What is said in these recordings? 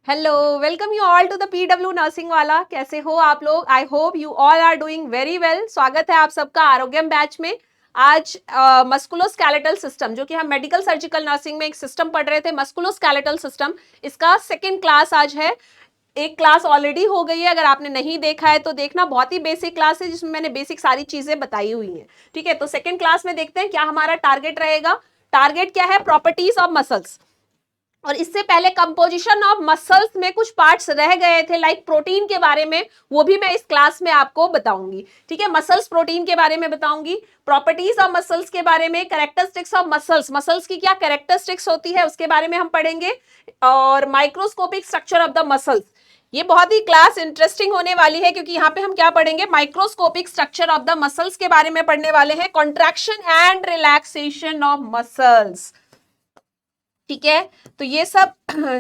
Hello, welcome you all to the PW nursing वाला। कैसे हो आप लोग? I hope you all are doing very well. स्वागत है आप सबका आरोग्यम बैच में। आज मस्कुलोस्केलेटल सिस्टम, जो कि हम मेडिकल सर्जिकल नर्सिंग में एक सिस्टम पढ़ रहे थे, मस्कुलोस्केलेटल सिस्टम, इसका सेकेंड क्लास आज है। एक क्लास ऑलरेडी हो गई है, अगर आपने नहीं देखा है तो देखना। बहुत ही बेसिक क्लास है जिसमें मैंने बेसिक सारी चीजें बताई हुई हैं। ठीक है, तो सेकेंड क्लास में देखते हैं क्या हमारा टारगेट रहेगा। टारगेट क्या है? Properties of muscles. और इससे पहले कंपोजिशन ऑफ मसल्स में कुछ पार्ट्स रह गए थे, लाइक प्रोटीन के बारे में, वो भी मैं इस क्लास में आपको बताऊंगी। ठीक है, मसल्स प्रोटीन के बारे में बताऊंगी, प्रॉपर्टीज ऑफ मसल्स के बारे में, कैरेक्टरिस्टिक्स ऑफ मसल्स, मसल्स की क्या कैरेक्टरिस्टिक्स होती है उसके बारे में हम पढ़ेंगे, और microscopic structure of the muscles. ये बहुत ही क्लास इंटरेस्टिंग होने वाली है, क्योंकि यहाँ पे हम क्या पढ़ेंगे? Microscopic structure of the muscles के बारे में पढ़ने वाले हैं, contraction and relaxation of muscles. ठीक है, तो ये सब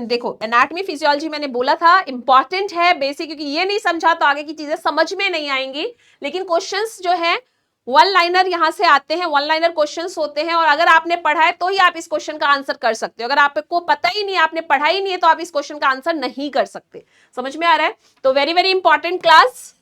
देखो, एनाटॉमी फिजियोलॉजी मैंने बोला था इंपॉर्टेंट है, बेसिक, क्योंकि ये नहीं समझा तो आगे की चीजें समझ में नहीं आएंगी। लेकिन क्वेश्चंस जो है वन लाइनर यहां से आते हैं, वन लाइनर क्वेश्चंस होते हैं, और अगर आपने पढ़ा है तो ही आप इस क्वेश्चन का आंसर कर सकते हो। अगर आपको पता ही नहीं है, आपने पढ़ा ही नहीं है, तो आप इस क्वेश्चन का आंसर नहीं कर सकते। समझ में आ रहा है? तो वेरी वेरी इंपॉर्टेंट क्लास।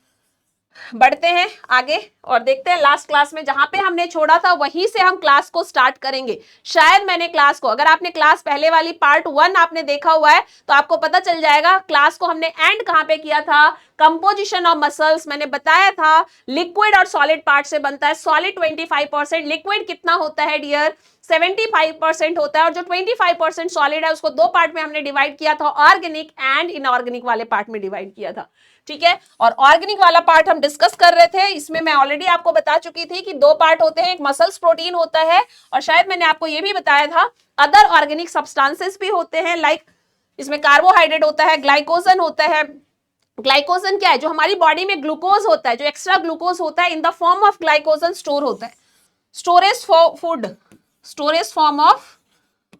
बढ़ते हैं आगे और देखते हैं लास्ट क्लास में जहां पे हमने छोड़ा था वहीं से हम क्लास को स्टार्ट करेंगे। शायद मैंने क्लास को, अगर आपने क्लास पहले वाली पार्ट 1 आपने देखा हुआ है तो आपको पता चल जाएगा क्लास को हमने एंड कहां पे किया था। कंपोजिशन ऑफ मसल्स मैंने बताया था, लिक्विड और सॉलिड पार्ट से बनता है। सॉलिड 25%, लिक्विड कितना होता है डियर? 75% होता है। और जो 25% सॉलिड है उसको दो पार्ट में हमने डिवाइड किया था, ऑर्गेनिक एंड इनऑर्गेनिक वाले पार्ट में डिवाइड किया था। ठीक है, और ऑर्गेनिक वाला पार्ट हम डिस्कस कर रहे थे, इसमें मैं ऑलरेडी आपको बता चुकी थी कि दो पार्ट होते हैं, एक मसल्स प्रोटीन होता है, और शायद मैंने आपको यह भी बताया था अदर ऑर्गेनिक सब्सटेंसेस भी होते हैं, लाइक इसमें कार्बोहाइड्रेट होता है, ग्लाइकोजन होता है। ग्लाइकोजन क्या है? जो हमारी बॉडी में ग्लूकोज होता है, जो एक्स्ट्रा ग्लूकोज होता है in the form of glycogen store होता है। Storage for food, storage form of,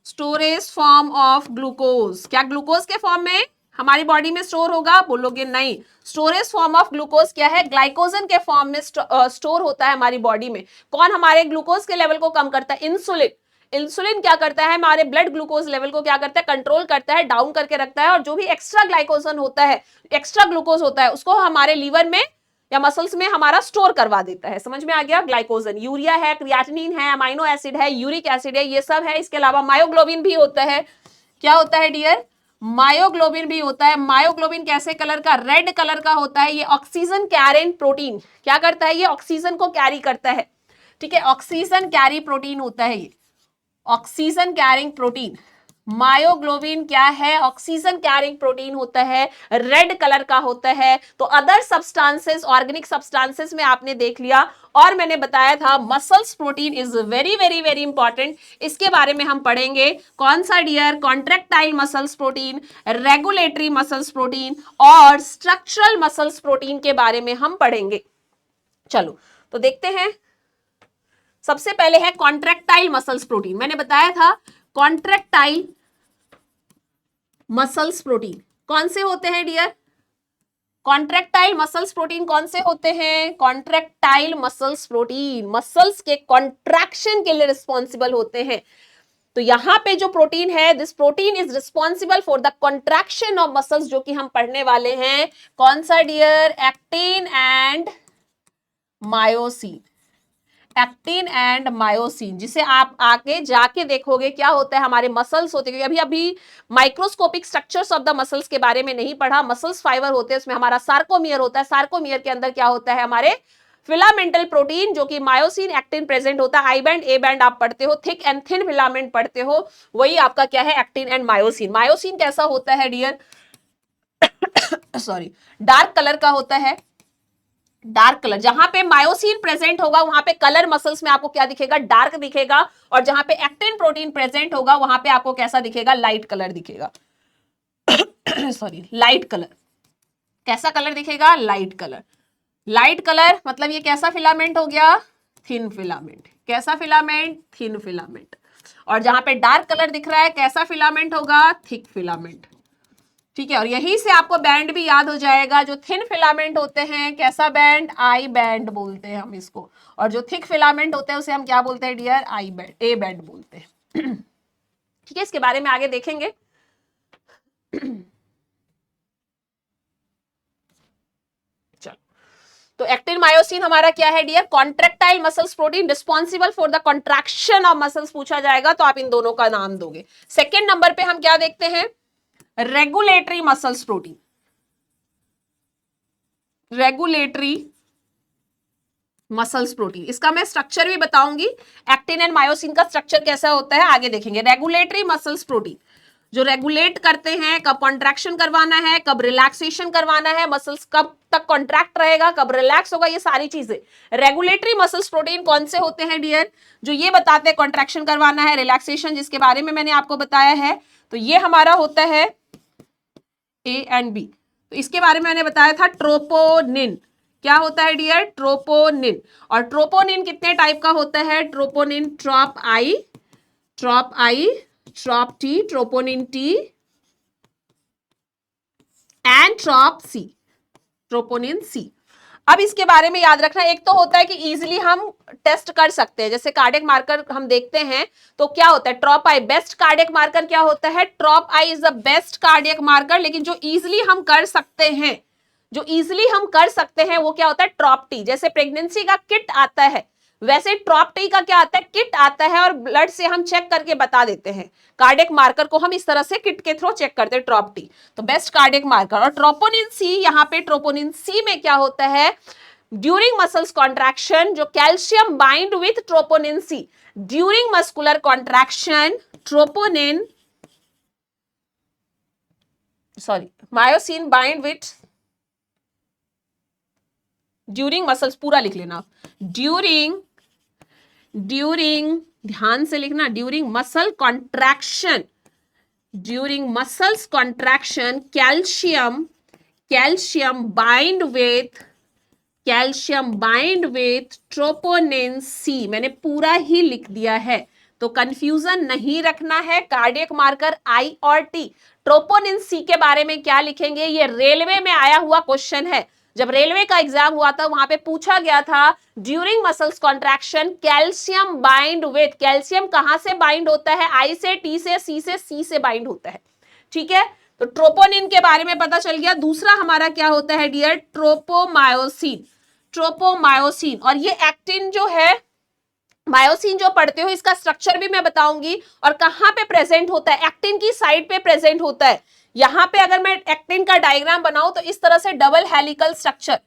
storage form of glucose. क्या ग्लूकोज के फॉर्म में हमारी बॉडी में स्टोर होगा? बोलोगे नहीं। स्टोरेज फॉर्म ऑफ ग्लूकोज क्या है? ग्लाइकोजन के फॉर्म में स्टोर होता है हमारी बॉडी में। कौन हमारे ग्लूकोज के लेवल को कम करता है? इंसुलिन। इंसुलिन क्या करता है? हमारे ब्लड ग्लूकोज लेवल को क्या करता है? कंट्रोल करता है, डाउन करके रखता है। और जो भी एक्स्ट्रा ग्लाइकोजन होता है, एक्स्ट्रा ग्लूकोज होता है, उसको हमारे लीवर में या मसल्स में हमारा स्टोर करवा देता है। समझ में आ गया? ग्लाइकोजन, यूरिया है, क्रिएटिनिन है, अमाइनो एसिड है, यूरिक एसिड है, ये सब है। इसके अलावा मायोग्लोबिन भी होता है। क्या होता है डियर? मायोग्लोबिन भी होता है। मायोग्लोबिन कैसे कलर का? रेड कलर का होता है। ये ऑक्सीजन कैरिंग प्रोटीन क्या करता है? ये ऑक्सीजन को कैरी करता है। ठीक है, ऑक्सीजन कैरी प्रोटीन होता है ये, ऑक्सीजन कैरिंग प्रोटीन। मायोग्लोबिन क्या है? ऑक्सीजन कैरिंग प्रोटीन होता है, रेड कलर का होता है। तो अदर सब्सटेंसेस, ऑर्गेनिक सब्सटेंसेस में आपने देख लिया। और मैंने बताया था muscles protein is very very very important, इसके बारे में हम पढ़ेंगे। कौन सा dear? Contractile muscles protein, regulatory muscles protein और स्ट्रक्चरल मसल्स प्रोटीन के बारे में हम पढ़ेंगे। चलो तो देखते हैं। सबसे पहले है कॉन्ट्रैक्टाइल मसल्स प्रोटीन। मैंने बताया था कॉन्ट्रैक्टाइल मसल्स प्रोटीन कौन से होते हैं डियर? कॉन्ट्रैक्टाइल मसल्स प्रोटीन कौन से होते हैं? कॉन्ट्रैक्टाइल मसल्स प्रोटीन मसल्स के कॉन्ट्रैक्शन के लिए रिस्पॉन्सिबल होते हैं। तो यहां पे जो प्रोटीन है, this protein is responsible for the contraction of muscles, जो कि हम पढ़ने वाले हैं। कौन सा dear? Actin and myosin. Actin and myosin, जिसे आप आगे जाके देखोगे क्या होता है, हमारे मसल्स होते हैं। अभी अभी microscopic structures of the muscles के बारे में नहीं पढ़ा। मसल्स फाइबर होते हैं, उसमें हमारा सार्कोमियर होता है। सार्कोमियर के अंदर क्या होता है? हमारे फिलामेंटल प्रोटीन, जो कि मायोसिन, एक्टिन प्रेजेंट होता है। आई बैंड, ए बैंड आप पढ़ते हो, थिक एंड थिन फिलामेंट पढ़ते हो, वही आपका क्या है? Actin and myosin. मायोसिन कैसा होता है डियर? सॉरी, डार्क कलर का होता है। डार्क कलर, जहां पे मायोसिन प्रेजेंट होगा वहां पे कलर मसल्स में आपको क्या दिखेगा? डार्क दिखेगा। और जहां पे एक्टिन प्रोटीन प्रेजेंट होगा वहां पे आपको कैसा दिखेगा? लाइट कलर दिखेगा। Sorry, light colour. कैसा कलर दिखेगा? Light colour. लाइट कलर मतलब ये कैसा फिलामेंट हो गया? Thin filament. कैसा फिलामेंट? Thin filament. और जहां पे डार्क कलर दिख रहा है कैसा फिलामेंट होगा? Thick filament. ठीक है, और यहीं से आपको बैंड भी याद हो जाएगा। जो थिन फिलामेंट होते हैं, कैसा बैंड? आई बैंड बोलते हैं हम इसको। और जो थिक फिलामेंट होते हैं उसे हम क्या बोलते हैं dear? I band, A band बोलते हैं। ठीक है, इसके बारे में आगे देखेंगे। तो एक्टिन मायोसिन हमारा क्या है dear? Contractile muscles protein responsible for the contraction of muscles पूछा जाएगा तो आप इन दोनों का नाम दोगे। सेकेंड नंबर पे हम क्या देखते हैं? Regulatory muscles protein. Regulatory muscles protein, इसका मैं स्ट्रक्चर भी बताऊंगी, एक्टिन एंड मायोसिन का स्ट्रक्चर कैसा होता है आगे देखेंगे। रेगुलेटरी मसल्स प्रोटीन जो रेगुलेट करते हैं कब कॉन्ट्रैक्शन करवाना है, कब रिलैक्सेशन करवाना है, मसल्स कब तक कॉन्ट्रैक्ट रहेगा, कब रिलैक्स होगा, ये सारी चीजें। रेगुलेटरी मसल्स प्रोटीन कौन से होते हैं डियर? जो ये बताते हैं कॉन्ट्रैक्शन करवाना है, रिलैक्सेशन, जिसके बारे में मैंने आपको बताया है, तो ये हमारा होता है ए एंड बी। तो इसके बारे में मैंने बताया था ट्रोपोनिन। क्या होता है डियर? ट्रोपोनिन। और ट्रोपोनिन कितने टाइप का होता है? Troponin trop I, trop I, trop T, troponin T and trop C, troponin C. अब इसके बारे में याद रखना, एक तो होता है कि इजीली हम टेस्ट कर सकते हैं, जैसे कार्डियक मार्कर हम देखते हैं तो क्या होता है? Trop I best cardiac marker क्या होता है? Trop I is the best cardiac marker. लेकिन जो इजीली हम कर सकते हैं, जो इजीली हम कर सकते हैं वो क्या होता है? ट्रॉप टी। जैसे प्रेगनेंसी का किट आता है वैसे ट्रॉप टी का क्या आता है? किट आता है और ब्लड से हम चेक करके बता देते हैं। कार्डियक मार्कर को हम इस तरह से किट के थ्रू चेक करते हैं, ट्रॉप टी तो बेस्ट कार्डियक मार्कर। और ट्रोपोनिन सी, यहाँ पे ट्रोपोनिन सी में क्या होता है? ड्यूरिंग मसल्स कॉन्ट्रैक्शन जो calcium bind with troponin C, during muscular contraction troponin myosin bind with during muscles, पूरा लिख लेना, ड्यूरिंग ध्यान से लिखना, during muscle contraction, during muscles contraction calcium bind with troponin C. मैंने पूरा ही लिख दिया है तो कंफ्यूजन नहीं रखना है। कार्डियक मार्कर आई और टी, ट्रोपोनिन सी के बारे में क्या लिखेंगे? ये रेलवे में आया हुआ क्वेश्चन है। जब रेलवे का एग्जाम हुआ था वहां पे पूछा गया था during muscles contraction calcium bind with, calcium कहां से बाइंड होता है? आई से, टी से, सी से बाइंड होता है। ठीक है, तो ट्रोपोनिन के बारे में पता चल गया। दूसरा हमारा क्या होता है डियर? ट्रोपोमायोसिन। ट्रोपोमायोसिन, और ये एक्टिन जो है, मायोसिन जो पढ़ते हो इसका स्ट्रक्चर भी मैं बताऊंगी और कहां पे प्रेजेंट होता है। एक्टिन की साइड पे प्रेजेंट होता है। यहां पे अगर मैं एक्टिन का डायग्राम बनाऊं तो इस तरह से डबल हेलिकल स्ट्रक्चर,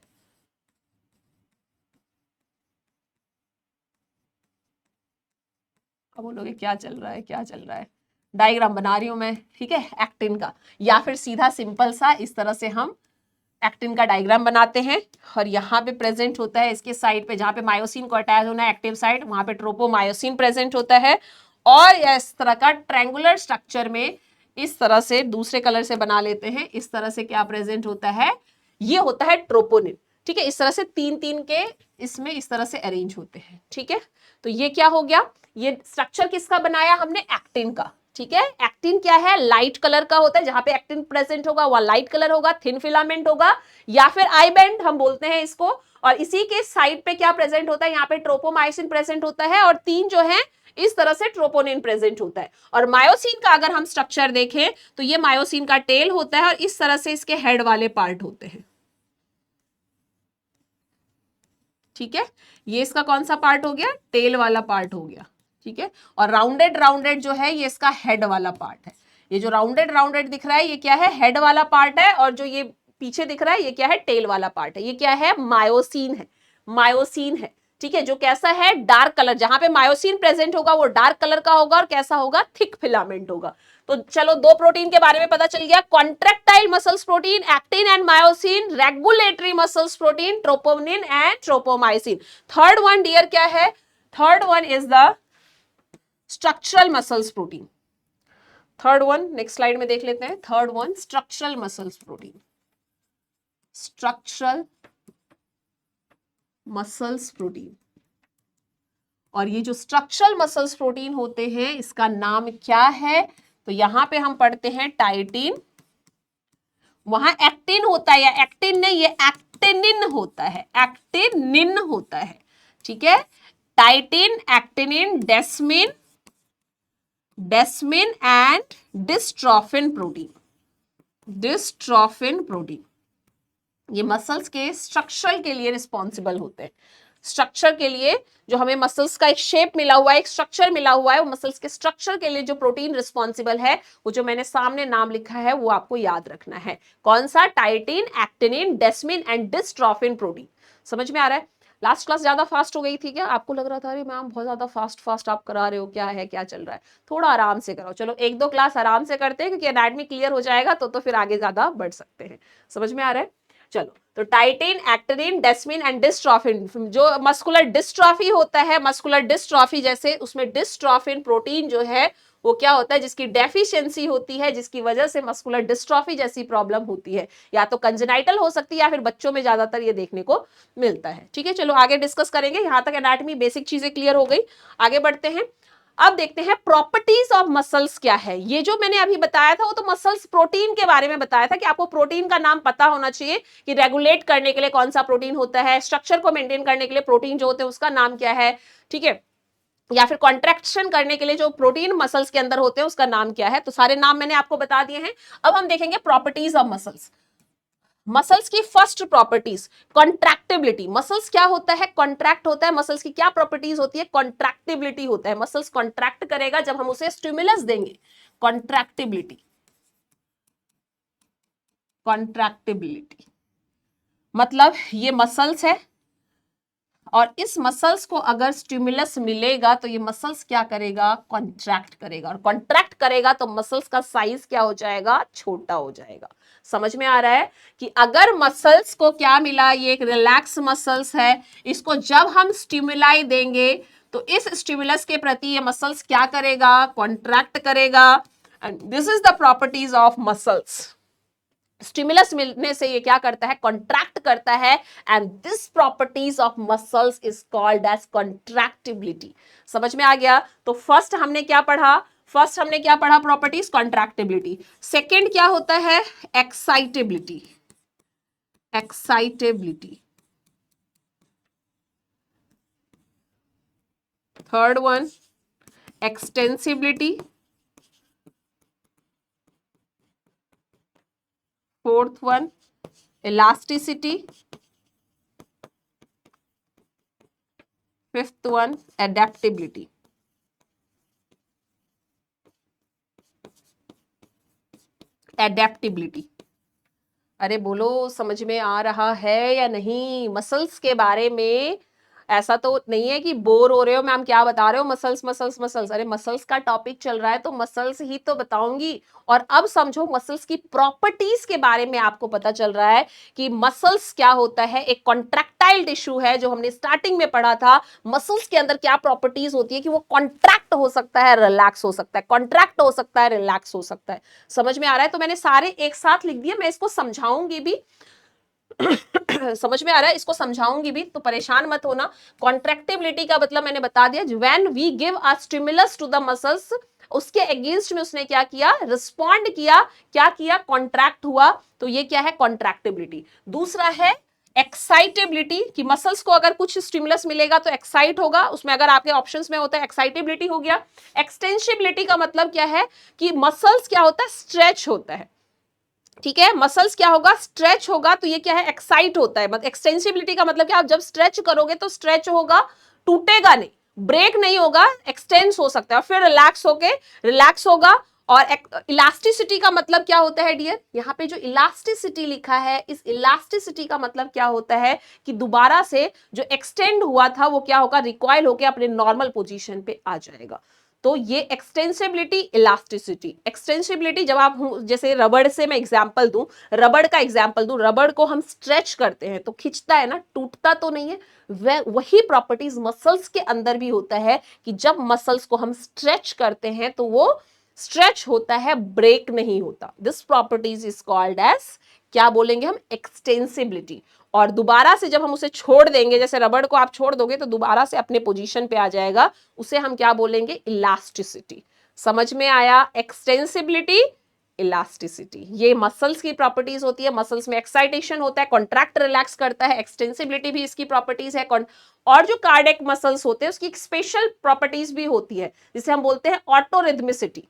अब बोलोगे क्या चल रहा है, क्या चल रहा है? डायग्राम बना रही हूं मैं, ठीक है, एक्टिन का। या फिर सीधा सिंपल सा इस तरह से हम एक्टिन का डायग्राम बनाते हैं और यहाँ पे प्रेजेंट होता है इसके साइड पे, जहां पे मायोसिन को अटैच होना है एक्टिव साइड, वहां पे ट्रोपोमायोसिन प्रेजेंट होता है। और इस तरह का ट्रायंगुलर स्ट्रक्चर में इस तरह से दूसरे कलर से बना लेते हैं, इस तरह से क्या प्रेजेंट होता है? ये होता है ट्रोपोनिन। ठीक है, इस तरह से तीन तीन के इसमें इस तरह से अरेंज होते हैं। ठीक है, तो ये क्या हो गया? ये स्ट्रक्चर किसका बनाया हमने? एक्टिन का। ठीक है, एक्टिन क्या है? लाइट कलर का होता है, जहां पे एक्टिन प्रेजेंट होगा वह लाइट कलर होगा, थिन फिलामेंट होगा या फिर आई बैंड हम बोलते हैं इसको। और इसी के साइड पे क्या प्रेजेंट होता है? यहाँ पे ट्रोपोमायोसिन प्रेजेंट होता है और तीन जो है इस तरह से ट्रोपोनिन प्रेजेंट होता है। और मायोसिन का अगर हम स्ट्रक्चर देखें तो ये मायोसिन का टेल होता है और इस तरह से इसके हेड वाले पार्ट होते हैं। ठीक है, ये इसका कौन सा पार्ट हो गया? टेल वाला पार्ट हो गया। ठीक है, और राउंडेड जो है ये इसका हेड वाला पार्ट है। ये जो राउंडेड दिख रहा है ये क्या है? हेड वाला पार्ट है। और जो ये पीछे दिख रहा है ये क्या है? टेल वाला पार्ट है। ये क्या है? मायोसिन है, मायोसिन है। ठीक है, जो कैसा है? डार्क कलर, जहां पे मायोसिन प्रेजेंट होगा वो डार्क कलर का होगा और कैसा होगा? थिक फिलामेंट होगा। तो चलो दो प्रोटीन के बारे में पता चल गया, contractile muscles protein actin and myosin, regulatory muscles protein troponin and tropomyosin. Third one dear क्या है? Third one is the structural muscles protein. Third one next slide में देख लेते हैं। Third one structural muscles protein, structural muscles protein. और ये जो structural muscles protein होते हैं इसका नाम क्या है? तो यहां पे हम पढ़ते हैं टाइटिन, वहां एक्टिन होता है, या एक्टिन नहीं, ये एक्टिनिन होता है, एक्टिनिन होता है। ठीक है, title, actinin, desmin and dystrophin protein, dystrophin protein. ये मसल्स के स्ट्रक्चर के लिए रिस्पॉन्सिबल होते हैं। स्ट्रक्चर के लिए जो हमें मसल्स का एक शेप मिला हुआ है, एक स्ट्रक्चर मिला हुआ है, वो मसल्स के स्ट्रक्चर के लिए जो प्रोटीन रिस्पॉन्सिबल है, वो जो मैंने सामने नाम लिखा है वो आपको याद रखना है। कौन सा? Title, actinin, desmin and dystrophin protein. समझ में आ रहा है? लास्ट क्लास ज्यादा फास्ट हो गई थी क्या? आपको लग रहा था अरे मैम बहुत ज्यादा फास्ट फास्ट आप करा रहे हो, क्या है, क्या चल रहा है? थोड़ा आराम से करो। चलो एक दो क्लास आराम से करते हैं, क्योंकि एनाटॉमी क्लियर हो जाएगा तो फिर आगे ज्यादा बढ़ सकते हैं। समझ में आ रहा है? चलो, तो title, actinin, desmin and dystrophin. जो मस्कुलर डिस्ट्रॉफी होता है, मस्कुलर डिस्ट्रॉफी जैसे उसमें डिस्ट्रोफिन प्रोटीन जो है वो क्या होता है, जिसकी डेफिशिएंसी होती है, जिसकी वजह से मस्कुलर डिस्ट्रॉफी जैसी प्रॉब्लम होती है, या तो कंजेनाइटल हो सकती है या फिर बच्चों में ज्यादातर ये देखने को मिलता है। ठीक है, चलो आगे डिस्कस करेंगे। यहां तक एनाटॉमी बेसिक चीजें क्लियर हो गई। आगे बढ़ते हैं। अब देखते हैं प्रॉपर्टीज ऑफ मसल्स क्या है। ये जो मैंने अभी बताया था वो तो मसल्स प्रोटीन के बारे में बताया था कि आपको प्रोटीन का नाम पता होना चाहिए कि रेगुलेट करने के लिए कौन सा प्रोटीन होता है, स्ट्रक्चर को मेंटेन करने के लिए प्रोटीन जो होते हैं उसका नाम क्या है, ठीक है, या फिर कॉन्ट्रैक्शन करने के लिए जो प्रोटीन मसल्स के अंदर होते हैं उसका नाम क्या है। तो सारे नाम मैंने आपको बता दिए हैं। अब हम देखेंगे प्रॉपर्टीज ऑफ मसल्स। मसल्स की फर्स्ट प्रॉपर्टीज कॉन्ट्रैक्टिबिलिटी। मसल्स क्या होता है? कॉन्ट्रैक्ट होता है। मसल्स की क्या प्रॉपर्टीज होती है? कॉन्ट्रैक्टिबिलिटी होता है। मसल्स कॉन्ट्रैक्ट करेगा जब हम उसे स्टिमुलस देंगे। कॉन्ट्रैक्टिबिलिटी, कॉन्ट्रैक्टिबिलिटी मतलब ये मसल्स है और इस मसल्स को अगर स्टिमुलस मिलेगा तो ये मसल्स क्या करेगा? कॉन्ट्रैक्ट करेगा, और कॉन्ट्रैक्ट करेगा तो मसल्स का साइज क्या हो जाएगा? छोटा हो जाएगा। समझ में आ रहा है कि अगर मसल्स को क्या मिला? ये एक रिलैक्स मसल्स है, इसको जब हम स्टिमुलाई देंगे तो इस स्टिमुलस के प्रति ये मसल्स क्या करेगा? कॉन्ट्रैक्ट करेगा। And this is the properties of muscles. Stimulus मिलने से ये क्या करता है? कॉन्ट्रैक्ट करता है। And this properties of muscles is called as contractibility. समझ में आ गया? तो फर्स्ट हमने क्या पढ़ा? Properties contractibility. सेकेंड क्या होता है? Excitability, excitability. Third one extensibility. Fourth one elasticity. Fifth one adaptability. Adaptability. अरे बोलो, समझ में आ रहा है या नहीं? मसल्स के बारे में ऐसा तो नहीं है कि बोर हो रहे हो मैम, क्या बता रहे हो, मसल्स मसल्स मसल्स। अरे मसल्स का टॉपिक चल रहा है तो मसल्स ही तो बताऊंगी। और अब समझो मसल्स की प्रॉपर्टीज के बारे में आपको पता चल रहा है कि मसल्स क्या होता है। एक कॉन्ट्रैक्टाइल टिश्यू है जो हमने स्टार्टिंग में पढ़ा था। मसल्स के अंदर क्या प्रॉपर्टीज होती है कि वो कॉन्ट्रैक्ट हो सकता है, रिलैक्स हो सकता है, कॉन्ट्रैक्ट हो सकता है, रिलैक्स हो सकता है। समझ में आ रहा है? तो मैंने सारे एक साथ लिख दिए, मैं इसको समझाऊंगी भी। समझ में आ रहा है? इसको समझाऊंगी भी, तो परेशान मत होना। कॉन्ट्रैक्टिबिलिटी का मतलब मैंने बता दिया, when we give a stimulus to the muscles, उसके अगेंस्ट में उसने क्या किया? रिस्पॉन्ड किया। क्या किया? कॉन्ट्रैक्ट हुआ। तो ये क्या है? कॉन्ट्रैक्टिबिलिटी। दूसरा है एक्साइटेबिलिटी, कि मसल्स को अगर कुछ स्टिमुलस मिलेगा तो एक्साइट होगा। उसमें अगर आपके ऑप्शंस में होता है एक्साइटेबिलिटी हो गया। एक्सटेंसिबिलिटी का मतलब क्या है? कि मसल्स क्या होता है? स्ट्रेच होता है। ठीक है, मसल्स क्या होगा? स्ट्रेच होगा। तो ये क्या है? एक्साइट होता है। एक्सटेंसिबिलिटी का मतलब क्या? आप जब स्ट्रेच करोगे तो स्ट्रेच होगा, टूटेगा नहीं, ब्रेक नहीं होगा, एक्सटेंस हो सकता है, फिर रिलैक्स होगा। और इलास्टिसिटी का मतलब क्या होता है डियर? यहाँ पे जो इलास्टिसिटी लिखा है, इस इलास्टिसिटी का मतलब क्या होता है कि दोबारा से जो एक्सटेंड हुआ था वो क्या होगा? रिकॉइल होकर अपने नॉर्मल पोजीशन पे आ जाएगा। तो ये एक्सटेंसिबिलिटी, इलास्टिसिटी। एक्सटेंसिबिलिटी जब आप, जैसे रबड़ से मैं एग्जांपल दूं, रबड़ को हम स्ट्रेच करते हैं तो खिंचता है ना, टूटता तो नहीं है। वही प्रॉपर्टीज मसल्स के अंदर भी होता है कि जब मसल्स को हम स्ट्रेच करते हैं तो वो स्ट्रेच होता है, ब्रेक नहीं होता। This properties is called as, क्या बोलेंगे हम? एक्सटेंसिबिलिटी। और दोबारा से जब हम उसे छोड़ देंगे, जैसे रबड़ को आप छोड़ दोगे तो दोबारा से अपने पोजीशन पे आ जाएगा, उसे हम क्या बोलेंगे? इलास्टिसिटी। समझ में आया? एक्सटेंसिबिलिटी, इलास्टिसिटी, ये मसल्स की प्रॉपर्टीज होती है। मसल्स में एक्साइटेशन होता है, कॉन्ट्रैक्ट रिलैक्स करता है। एक्सटेंसिबिलिटी भी इसकी प्रॉपर्टीज है। और जो कार्डियक मसल्स होते हैं उसकी एक स्पेशल प्रॉपर्टीज भी होती है जिसे हम बोलते हैं ऑटोरिथमिसिटी।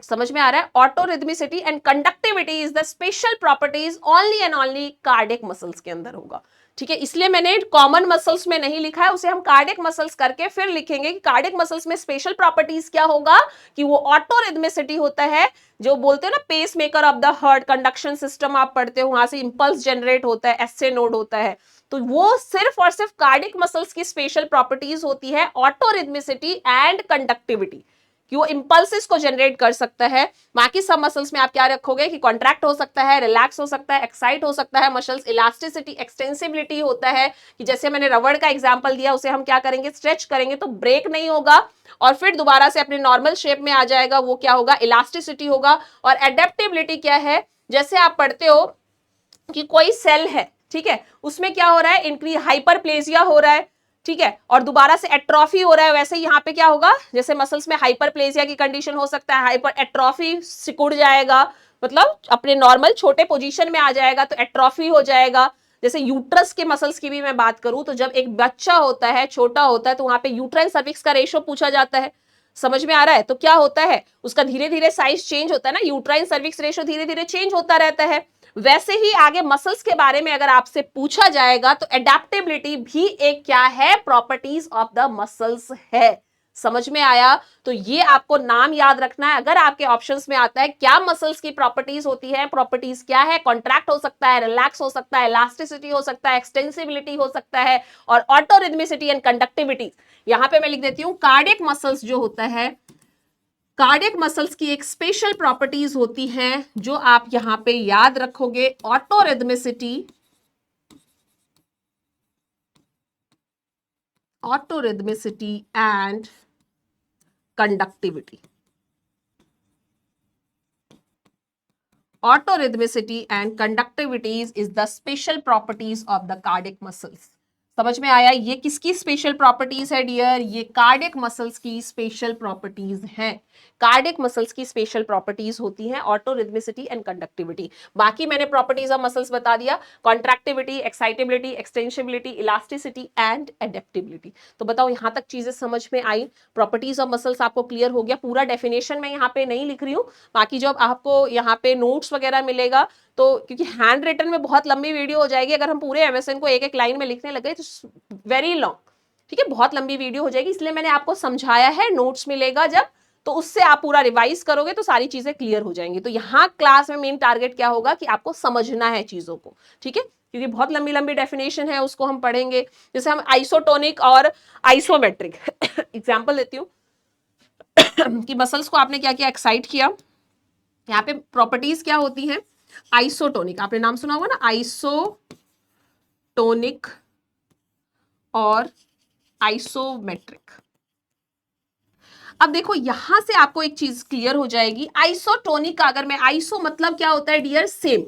समझ में आ रहा है? Autorhythmicity and conductivity is the special properties only and only cardiac muscles के अंदर होगा। ठीक है, इसलिए मैंने कॉमन मसल्स में नहीं लिखा है, उसे हम कार्डियक मसल्स करके फिर लिखेंगे कि कार्डियक मसल्स में स्पेशल प्रॉपर्टीज क्या होगा कि वो ऑटोरिथमिसिटी होता है, जो बोलते हैं ना pacemaker of the heart, conduction system आप पढ़ते हो, वहां से इंपल्स जनरेट होता है, एसए नोड होता है, तो वो सिर्फ और सिर्फ कार्डियक मसल्स की स्पेशल प्रॉपर्टीज होती है, ऑटोरिथमिसिटी एंड कंडक्टिविटी, कि वो इंपल्सेस को जनरेट कर सकता है। बाकी सब मसल्स में आप क्या रखोगे कि कॉन्ट्रैक्ट हो सकता है, रिलैक्स हो सकता है, एक्साइट हो सकता है, मसल्स इलास्टिसिटी, एक्सटेंसिबिलिटी होता है, कि जैसे मैंने रबड़ का एग्जांपल दिया, उसे हम क्या करेंगे, स्ट्रेच करेंगे तो ब्रेक नहीं होगा और फिर दोबारा से अपने नॉर्मल शेप में आ जाएगा, वो क्या होगा, इलास्टिसिटी होगा। और एडेप्टेबिलिटी क्या है, जैसे आप पढ़ते हो कि कोई सेल है, ठीक है, उसमें क्या हो रहा है, इंक्रीज हाइपरप्लेजिया हो रहा है, ठीक है, और दोबारा से एट्रोफी हो रहा है, वैसे यहाँ पे क्या होगा, जैसे मसल्स में हाइपरप्लेजिया की कंडीशन हो सकता है, हाइपर एट्रोफी सिकुड़ जाएगा, मतलब अपने नॉर्मल छोटे पोजीशन में आ जाएगा तो एट्रोफी हो जाएगा। जैसे यूट्रस के मसल्स की भी मैं बात करूं तो जब एक बच्चा होता है, छोटा होता है, तो वहां पे यूट्राइन सर्विक्स का रेशो पूछा जाता है, समझ में आ रहा है? तो क्या होता है, उसका धीरे धीरे साइज चेंज होता है ना, यूट्राइन सर्विक्स रेशो धीरे धीरे चेंज होता रहता है। वैसे ही आगे मसल्स के बारे में अगर आपसे पूछा जाएगा तो एडेप्टेबिलिटी भी एक क्या है, प्रॉपर्टीज ऑफ द मसल्स है। समझ में आया? तो ये आपको नाम याद रखना है, अगर आपके ऑप्शंस में आता है क्या मसल्स की प्रॉपर्टीज होती है, प्रॉपर्टीज क्या है, कॉन्ट्रैक्ट हो सकता है, रिलैक्स हो सकता है, इलास्टिसिटी हो सकता है, एक्सटेंसिबिलिटी हो सकता है, और ऑटोरिथमिसिटी एंड कंडक्टिविटी। यहां पे मैं लिख देती हूं कार्डियक मसल्स जो होता है, कार्डियक मसल्स की एक स्पेशल प्रॉपर्टीज होती हैं जो आप यहां पे याद रखोगे, autorhythmicity, autorhythmicity and conductivity. Autorhythmicity and conductivities is the special properties of the cardiac muscles. समझ में आया? ये किसकी स्पेशल प्रॉपर्टीज है डियर? ये कार्डियक मसल्स की स्पेशल प्रॉपर्टीज हैं। कार्डियक मसल्स की स्पेशल प्रॉपर्टीज होती हैं ऑटोरिथमिसिटी एंड कंडक्टिविटी। बाकी मैंने प्रॉपर्टीज ऑफ मसल्स बता दिया, contractility, excitability, extensibility, elasticity and adaptability. तो बताओ यहां तक चीजें समझ में आई? प्रॉपर्टीज ऑफ मसल्स आपको क्लियर हो गया? पूरा डेफिनेशन मैं यहाँ पे नहीं लिख रही हूँ, बाकी जब आपको यहाँ पे नोट्स वगैरह मिलेगा तो, क्योंकि हैंड रिटन में बहुत लंबी वीडियो हो जाएगी, अगर हम पूरे एमएसएन को एक एक लाइन में लिखने लगे तो वेरी लॉन्ग, ठीक है, बहुत लंबी वीडियो हो जाएगी, इसलिए मैंने आपको समझाया है, नोट्स मिलेगा जब, तो उससे आप पूरा रिवाइज करोगे तो सारी चीजें क्लियर हो जाएंगी। तो यहाँ क्लास में मेन टारगेट क्या होगा कि आपको समझना है चीजों को, ठीक है, क्योंकि बहुत लंबी लंबी डेफिनेशन है, उसको हम पढ़ेंगे। जैसे हम आइसोटोनिक और आइसोमेट्रिक एग्जाम्पल देती हूँ कि मसल्स को आपने क्या किया, एक्साइट किया, यहाँ पे प्रॉपर्टीज क्या होती हैं, आइसोटोनिक, आपने नाम सुना होगा ना, आइसोटोनिक और आइसोमेट्रिक। अब देखो यहां से आपको एक चीज क्लियर हो जाएगी, आइसोटोनिक का अगर मैं, आइसो मतलब क्या होता है डियर, सेम,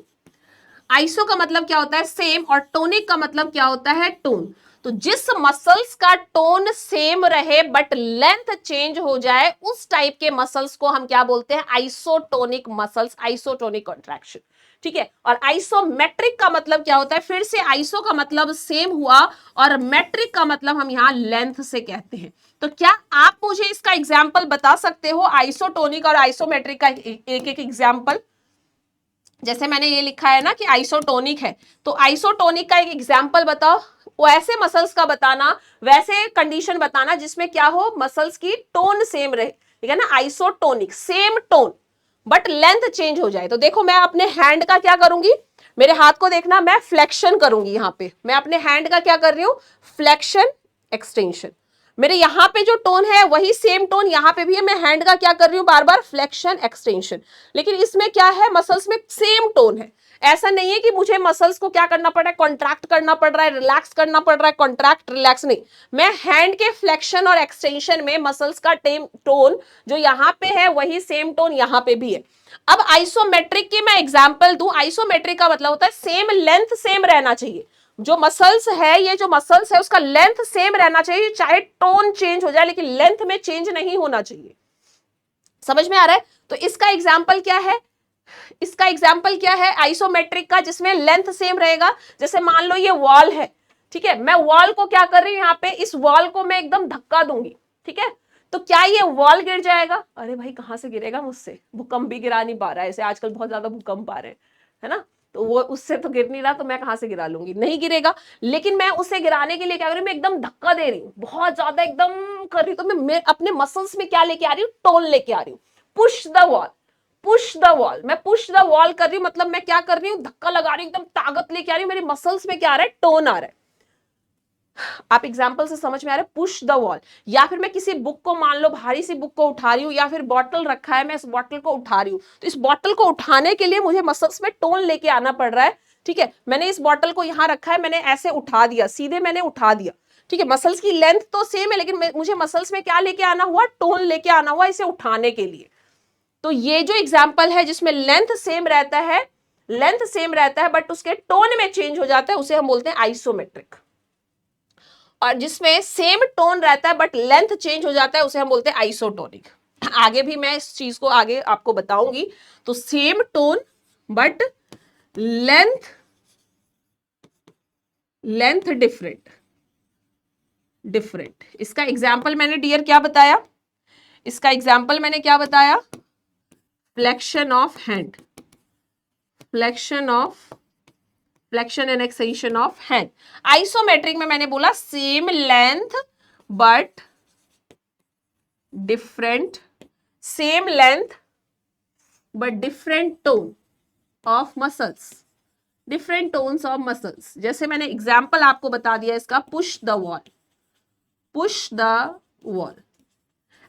आइसो का मतलब क्या होता है, सेम, और टोनिक का मतलब क्या होता है, टोन। तो जिस मसल्स का टोन सेम रहे बट लेंथ चेंज हो जाए, उस टाइप के मसल्स को हम क्या बोलते हैं, आइसोटोनिक मसल्स, आइसोटोनिक कॉन्ट्रैक्शन, ठीक है। और आइसोमेट्रिक का मतलब क्या होता है, फिर से आइसो का मतलब सेम हुआ और मेट्रिक का मतलब हम यहां लेंथ से कहते हैं। तो क्या आप मुझे इसका एग्जाम्पल बता सकते हो, आइसोटोनिक और आइसोमेट्रिक का एक एक एग्जाम्पल? जैसे मैंने ये लिखा है ना कि आइसोटोनिक है, तो आइसोटोनिक का एक एग्जाम्पल बताओ, वो ऐसे मसल्स का बताना, वैसे कंडीशन बताना जिसमें क्या हो, मसल्स की टोन सेम रहे, ठीक है ना, isotonic, same tone but length change हो जाए। तो देखो मैं अपने हैंड का क्या करूंगी, मेरे हाथ को देखना, मैं फ्लेक्शन करूंगी, यहां पे मैं अपने हैंड का क्या कर रही हूं, फ्लेक्शन, एक्सटेंशन, मेरे यहां पे जो टोन है वही सेम टोन यहां पे भी है, मैं हैंड का क्या कर रही हूं, बार बार फ्लेक्शन, एक्सटेंशन, लेकिन इसमें क्या है, मसल्स में सेम टोन है। ऐसा नहीं है कि मुझे मसल्स को क्या करना पड़ रहा है, कॉन्ट्रैक्ट करना पड़ रहा है, रिलैक्स करना पड़ रहा है, कॉन्ट्रैक्ट रिलैक्स नहीं, मैं हैंड के फ्लेक्शन और एक्सटेंशन में मसल्स का टोन जो यहां पे है वही सेम टोन यहां पे भी है। अब आइसोमेट्रिक की मैं एग्जांपल दूं, आइसोमेट्रिक का मतलब होता है सेम लेंथ सेम रहना चाहिए, जो मसल्स है, ये जो मसल्स है उसका लेंथ सेम रहना चाहिए, चाहे टोन चेंज हो जाए लेकिन लेंथ में चेंज नहीं होना चाहिए। समझ में आ रहा है? तो इसका एग्जांपल क्या है, इसका एग्जांपल क्या है आइसोमेट्रिक का, जिसमें लेंथ सेम रहेगा। जैसे मान लो ये वॉल है, ठीक है, मैं वॉल को क्या कर रही हूं, यहाँ पे इस वॉल को मैं एकदम धक्का दूंगी, ठीक है, तो क्या ये वॉल गिर जाएगा? अरे भाई कहां से गिरेगा मुझसे, भूकंप भी गिरा नहीं पा रहा है, ऐसे आजकल बहुत ज्यादा भूकंप आ रहे हैं, है ना, तो वो उससे तो गिर नहीं रहा, तो मैं कहां से गिरा लूंगी, नहीं गिरेगा। लेकिन मैं उसे गिराने के लिए क्या कर रही हूँ, मैं एकदम धक्का दे रही हूँ, बहुत ज्यादा एकदम कर रही हूँ, तो मैं अपने मसल्स में क्या लेके आ रही हूँ, टोन लेके आ रही हूँ। Push the wall, push the wall, मैं पुश द वॉल कर रही हूँ, मतलब मैं क्या कर रही हूँ, धक्का लगा रही हूँ, एकदम ताकत लेके आ रही हूँ, मेरे मसल्स में क्या आ रहा है, टोन आ रहा है। आप एग्जाम्पल से समझ में आ रहा है, पुश द वॉल। या फिर मैं किसी बुक को, मान लो भारी सी बुक को उठा रही हूँ, या फिर बॉटल रखा है, मैं इस बॉटल को उठा रही हूँ, तो इस बॉटल को उठाने के लिए मुझे मसल्स में टोन लेके आना पड़ रहा है। ठीक है, मैंने इस बॉटल को यहां रखा है, मैंने ऐसे उठा दिया, सीधे मैंने उठा दिया, ठीक है, मसल्स की लेंथ तो सेम है, लेकिन मुझे मसल्स में क्या लेके आना हुआ, टोन लेके आना हुआ इसे उठाने के लिए। तो ये जो एग्जाम्पल है जिसमें लेंथ सेम रहता है, लेंथ सेम रहता है बट उसके टोन में चेंज हो जाता है, उसे हम बोलते हैं आइसोमेट्रिक। और जिसमें सेम टोन रहता है बट लेंथ चेंज हो जाता है, उसे हम बोलते हैं आइसोटोनिक। आगे भी मैं इस चीज को आगे आपको बताऊंगी। तो same tone but length, length different, different. इसका एग्जाम्पल मैंने डियर क्या बताया, इसका एग्जाम्पल मैंने क्या बताया, flexion of hand, flexion of, flexion and extension of hand. Isometric में मैंने बोला same length but different, same length but different tone of muscles, different tones of muscles. जैसे मैंने एग्जाम्पल आपको बता दिया इसका, push the wall, push the wall,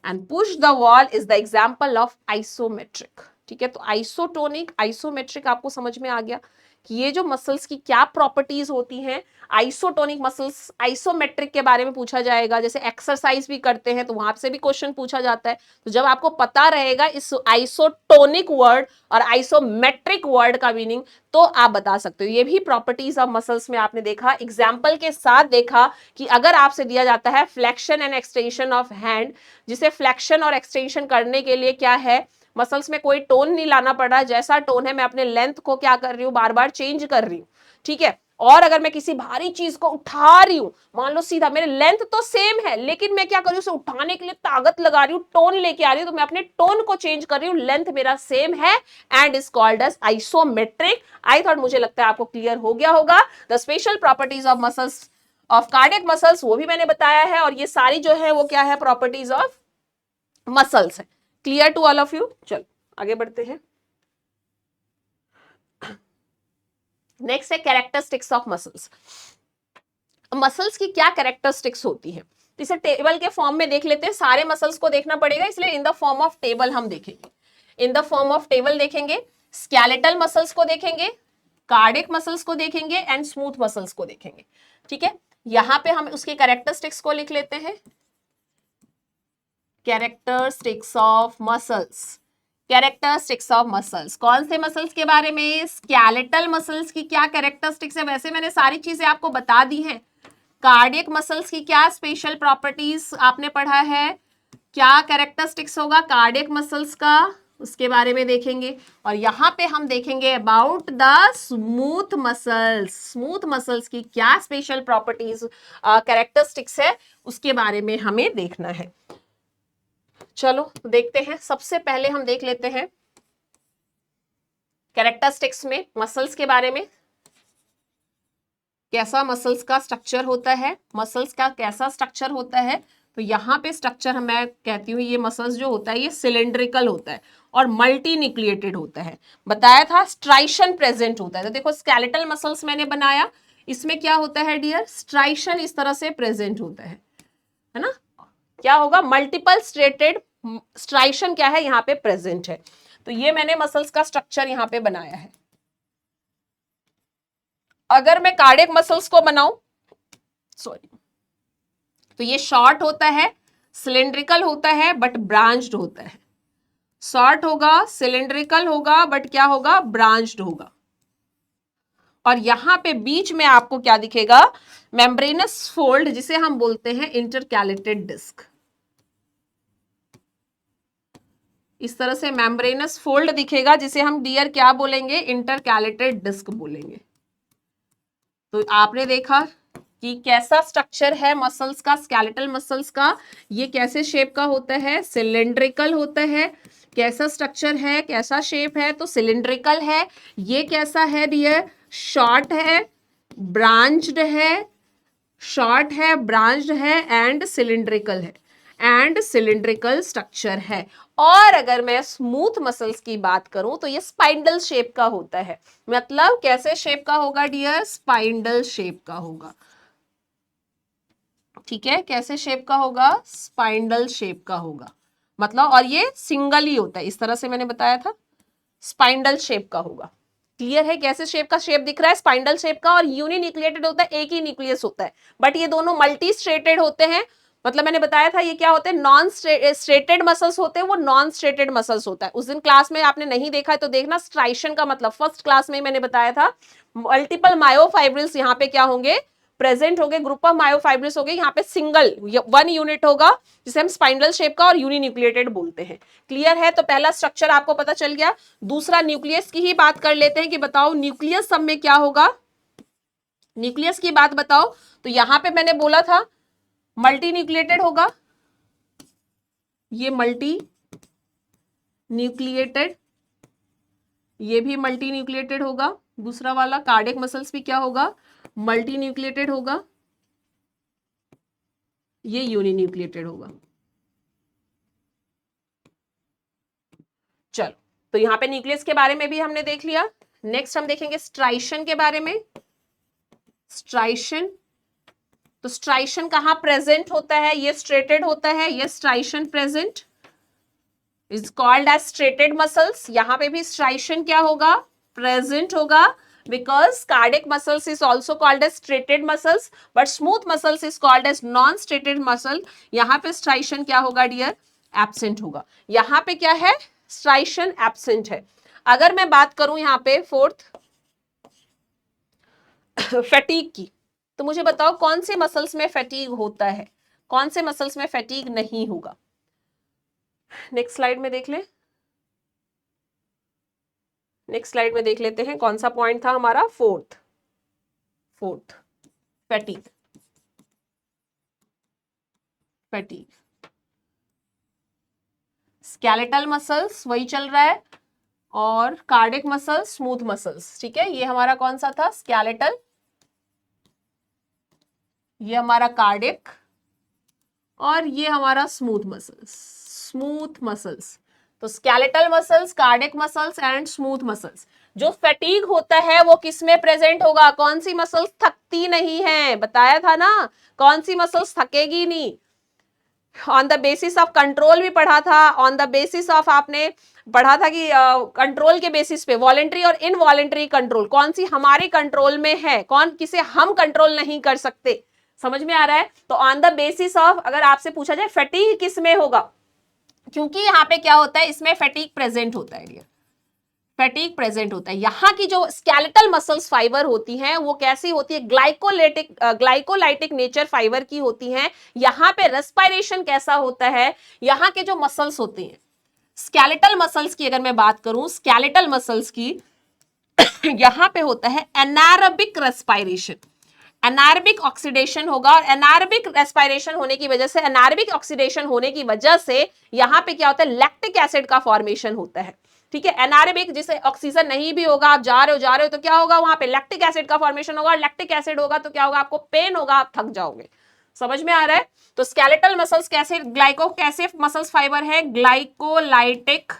and push the wall is the example of isometric. ठीक है, तो isotonic, isometric आपको समझ में आ गया कि ये जो मसल्स की क्या प्रॉपर्टीज होती हैं। आइसोटोनिक मसल्स, आइसोमेट्रिक के बारे में पूछा जाएगा, जैसे एक्सरसाइज भी करते हैं तो वहां से भी क्वेश्चन पूछा जाता है। तो जब आपको पता रहेगा इस आइसोटोनिक वर्ड और आइसोमेट्रिक वर्ड का मीनिंग, तो आप बता सकते हो। ये भी प्रॉपर्टीज ऑफ मसल्स में आपने देखा, एग्जाम्पल के साथ देखा कि अगर आपसे दिया जाता है flexion and extension of hand, जिसे फ्लेक्शन और एक्सटेंशन करने के लिए क्या है, मसल्स में कोई टोन नहीं लाना पड़ रहा, जैसा टोन है मैं अपने लेंथ को क्या कर रही हूँ, बार बार चेंज कर रही हूँ। ठीक है, और अगर मैं किसी भारी चीज को उठा रही हूं, मान लो सीधा, मेरे लेंथ तो सेम है लेकिन मैं क्या कर रही हूं, उसे उठाने के लिए ताकत लगा रही हूं, टोन लेके आ रही हूं, तो मैं अपने टोन को चेंज कर रही हूं, लेंथ मेरा सेम है, and is called as isometric. I thought, मुझे लगता है आपको क्लियर हो गया होगा। The special properties of muscles, of cardiac muscles, वो भी मैंने बताया है, और ये सारी जो है वो क्या है, प्रॉपर्टीज ऑफ मसल्स है। Clear to all of you? चलो आगे बढ़ते हैं। नेक्स्ट है कैरेक्टरिस्टिक्स ऑफ मसल्स। मसल्स की क्या कैरेक्टरिस्टिक्स होती है, इसे टेबल के फॉर्म में देख लेते हैं। सारे मसल्स को देखना पड़ेगा, इसलिए in the form of table हम देखेंगे, in the form of table देखेंगे। स्केलेटल मसल्स को देखेंगे, कार्डियक मसल्स को देखेंगे, एंड स्मूथ मसल्स को देखेंगे। ठीक है, यहां पे हम उसके कैरेक्टरिस्टिक्स को लिख लेते हैं। Characteristics of muscles, characteristics of muscles, कौन से मसल्स के बारे में, स्केलेटल मसल्स की क्या कैरेक्टरिस्टिक्स है, वैसे मैंने सारी चीजें आपको बता दी हैं। कार्डियक मसल्स की क्या स्पेशल प्रॉपर्टीज आपने पढ़ा है, क्या कैरेक्टरिस्टिक्स होगा कार्डियक मसल्स का, उसके बारे में देखेंगे। और यहां पे हम देखेंगे about the smooth muscles, smooth muscles की क्या स्पेशल प्रॉपर्टीज, कैरेक्टरिस्टिक्स है, उसके बारे में हमें देखना है। चलो देखते हैं, सबसे पहले हम देख लेते हैं कैरेक्टरिस्टिक्स में मसल्स के बारे में, कैसा मसल्स का स्ट्रक्चर होता है, मसल्स का कैसा स्ट्रक्चर होता है। तो यहाँ पे स्ट्रक्चर मैं कहती हूँ, ये मसल्स जो होता है ये सिलेंड्रिकल होता है और मल्टी न्यूक्लिएटेड होता है। बताया था स्ट्राइशन प्रेजेंट होता है। तो देखो स्केलेटल मसल्स मैंने बनाया, इसमें क्या होता है डियर, स्ट्राइशन इस तरह से प्रेजेंट होता है ना। क्या होगा, मल्टीपल स्ट्रेटेड स्ट्राइशन क्या है यहाँ पे प्रेजेंट है। तो ये मैंने मसल्स का स्ट्रक्चर यहाँ पे बनाया है। अगर मैं कार्डियक मसल्स को बनाऊं, सॉरी, तो ये शॉर्ट होता है, सिलेंड्रिकल होता है बट ब्रांच्ड होता है। शॉर्ट होगा, सिलेंड्रिकल होगा बट क्या होगा, ब्रांच्ड होगा। और यहां पे बीच में आपको क्या दिखेगा, मेम्ब्रेनस फोल्ड, जिसे हम बोलते हैं इंटरकैलेटेड डिस्क। इस तरह से मेम्ब्रेनस फोल्ड दिखेगा, जिसे हम डियर क्या बोलेंगे, इंटरकैलेटेड डिस्क बोलेंगे। तो आपने देखा कि कैसा स्ट्रक्चर है मसल्स का, स्केलेटल मसल्स का, ये कैसे शेप का होता है, सिलिंड्रिकल होता है। कैसा स्ट्रक्चर है, कैसा शेप है, तो सिलिंड्रिकल है। ये कैसा है डियर, शॉर्ट है, ब्रांच्ड है, शॉर्ट है, ब्रांच्ड है एंड सिलिंड्रिकल है, एंड सिलिंड्रिकल स्ट्रक्चर है। और अगर मैं स्मूथ मसल्स की बात करूं तो ये स्पाइंडल शेप का होता है। मतलब कैसे शेप का होगा डियर, स्पाइंडल शेप का होगा। ठीक है, कैसे शेप का होगा, स्पाइंडल शेप का होगा। मतलब और ये सिंगल ही होता है, इस तरह से मैंने बताया था, स्पाइंडल शेप का होगा। क्लियर है, कैसे शेप का शेप दिख रहा है, स्पाइंडल शेप का। और यूनिन्यूक्लिएटेड होता है, एक ही न्यूक्लियस होता है, बट ये दोनों मल्टी स्ट्रेटेड होते हैं। मतलब मैंने बताया था ये क्या होते हैं, नॉन स्ट्रेटेड मसल्स होते हैं, वो नॉन स्ट्रेटेड मसल्स होता है। उस दिन क्लास में आपने नहीं देखा है तो देखना, स्ट्राइशन का मतलब फर्स्ट क्लास में मैंने बताया था, मल्टीपल मायोफाइब्रिल्स यहाँ पे क्या होंगे, प्रेजेंट हो गए, ग्रुप ऑफ मायोफाइब्रिल्स हो गए, यहाँ पे सिंगल वन यूनिट होगा जिसे हम स्पाइंडल शेप का और यूनिन्यूक्लिएटेड बोलते हैं। क्लियर है, तो पहला स्ट्रक्चर आपको पता चल गया। दूसरा न्यूक्लियस की ही बात कर लेते हैं कि बताओ न्यूक्लियस सब में क्या होगा, न्यूक्लियस की बात बताओ। तो यहां पे मैंने बोला था मल्टी न्यूक्लिएटेड होगा, ये मल्टी न्यूक्लिएटेड, ये भी मल्टी न्यूक्लिएटेड होगा। दूसरा वाला कार्डियक मसल्स भी क्या होगा, मल्टी न्यूक्लिएटेड होगा, ये यूनिन्यूक्लिएटेड होगा। चलो, तो यहां पे न्यूक्लियस के बारे में भी हमने देख लिया। नेक्स्ट हम देखेंगे स्ट्राइशन के बारे में। स्ट्राइशन, तो स्ट्राइशन कहां प्रेजेंट होता है, ये स्ट्रेटेड होता है, ये striation present is called as striated muscles. यहां पे भी स्ट्राइशन क्या होगा, प्रेजेंट होगा, because cardiac muscles is also called as straighted muscles but smooth muscles is called as non straighted muscle। यहां पे स्ट्राइशन क्या होगा डियर, एब्सेंट होगा। यहां पे क्या है, स्ट्राइशन एब्सेंट है। अगर मैं बात करूं यहां पे फोर्थ फैटीग की, तो मुझे बताओ कौन से मसल्स में फैटीग होता है, कौन से मसल्स में फैटीग नहीं होगा। नेक्स्ट स्लाइड में देख ले, नेक्स्ट स्लाइड में देख लेते हैं कौन सा पॉइंट था हमारा, fourth fatigue. Fatigue, skeletal muscles वही चल रहा है, और कार्डियक मसल्स, स्मूथ मसल्स। ठीक है, ये हमारा कौन सा था, स्केलेटल, ये हमारा कार्डियक, और ये हमारा स्मूथ मसल्स। स्मूथ मसल्स, तो skeletal muscles, cardiac muscles and smooth muscles. जो फैटीग होता है वो किस में प्रेजेंट होगा, कौन सी मसल्स थकती नहीं है, बताया था ना, कौन सी मसल्स थकेगी नहीं। On the basis of control भी पढ़ा था, ऑन द बेसिस ऑफ आपने पढ़ा था कि कंट्रोल के बेसिस पे वॉलेंट्री और इनवॉलेंट्री कंट्रोल, कौन सी हमारे कंट्रोल में है, कौन किसे हम कंट्रोल नहीं कर सकते। समझ में आ रहा है, तो ऑन द बेसिस ऑफ अगर आपसे पूछा जाए फैटीग किस में होगा, क्योंकि यहाँ पे क्या होता है, इसमें फैटीग प्रेजेंट होता है डियर, फैटीग प्रेजेंट होता है। यहाँ की जो स्केलेटल मसल्स फाइबर होती हैं वो कैसी होती है, ग्लाइकोलाइटिक नेचर फाइबर की होती हैं। यहाँ पे रेस्पिरेशन कैसा होता है, यहाँ के जो मसल्स होते हैं स्केलेटल मसल्स की अगर मैं बात करूं, स्केलेटल मसल्स की यहाँ पे होता है एनारोबिक रेस्पिरेशन, एनारोबिक ऑक्सीडेशन होगा, और एनारोबिक रेस्पिरेशन होने की वजह से, एनारोबिक ऑक्सीडेशन होने की वजह से यहाँ पे क्या होता है, लैक्टिक एसिड का फॉर्मेशन होता है। ठीक है, एनारोबिक जिसे ऑक्सीजन नहीं भी होगा, आप जा रहे हो तो क्या होगा, वहां पे लैक्टिक एसिड का फॉर्मेशन होगा, लैक्टिक एसिड होगा तो क्या होगा, आपको पेन होगा, आप थक जाओगे। समझ में आ रहा है, तो स्केलेटल मसल्स कैसे, कैसे मसल्स फाइबर है, ग्लाइकोलाइटिक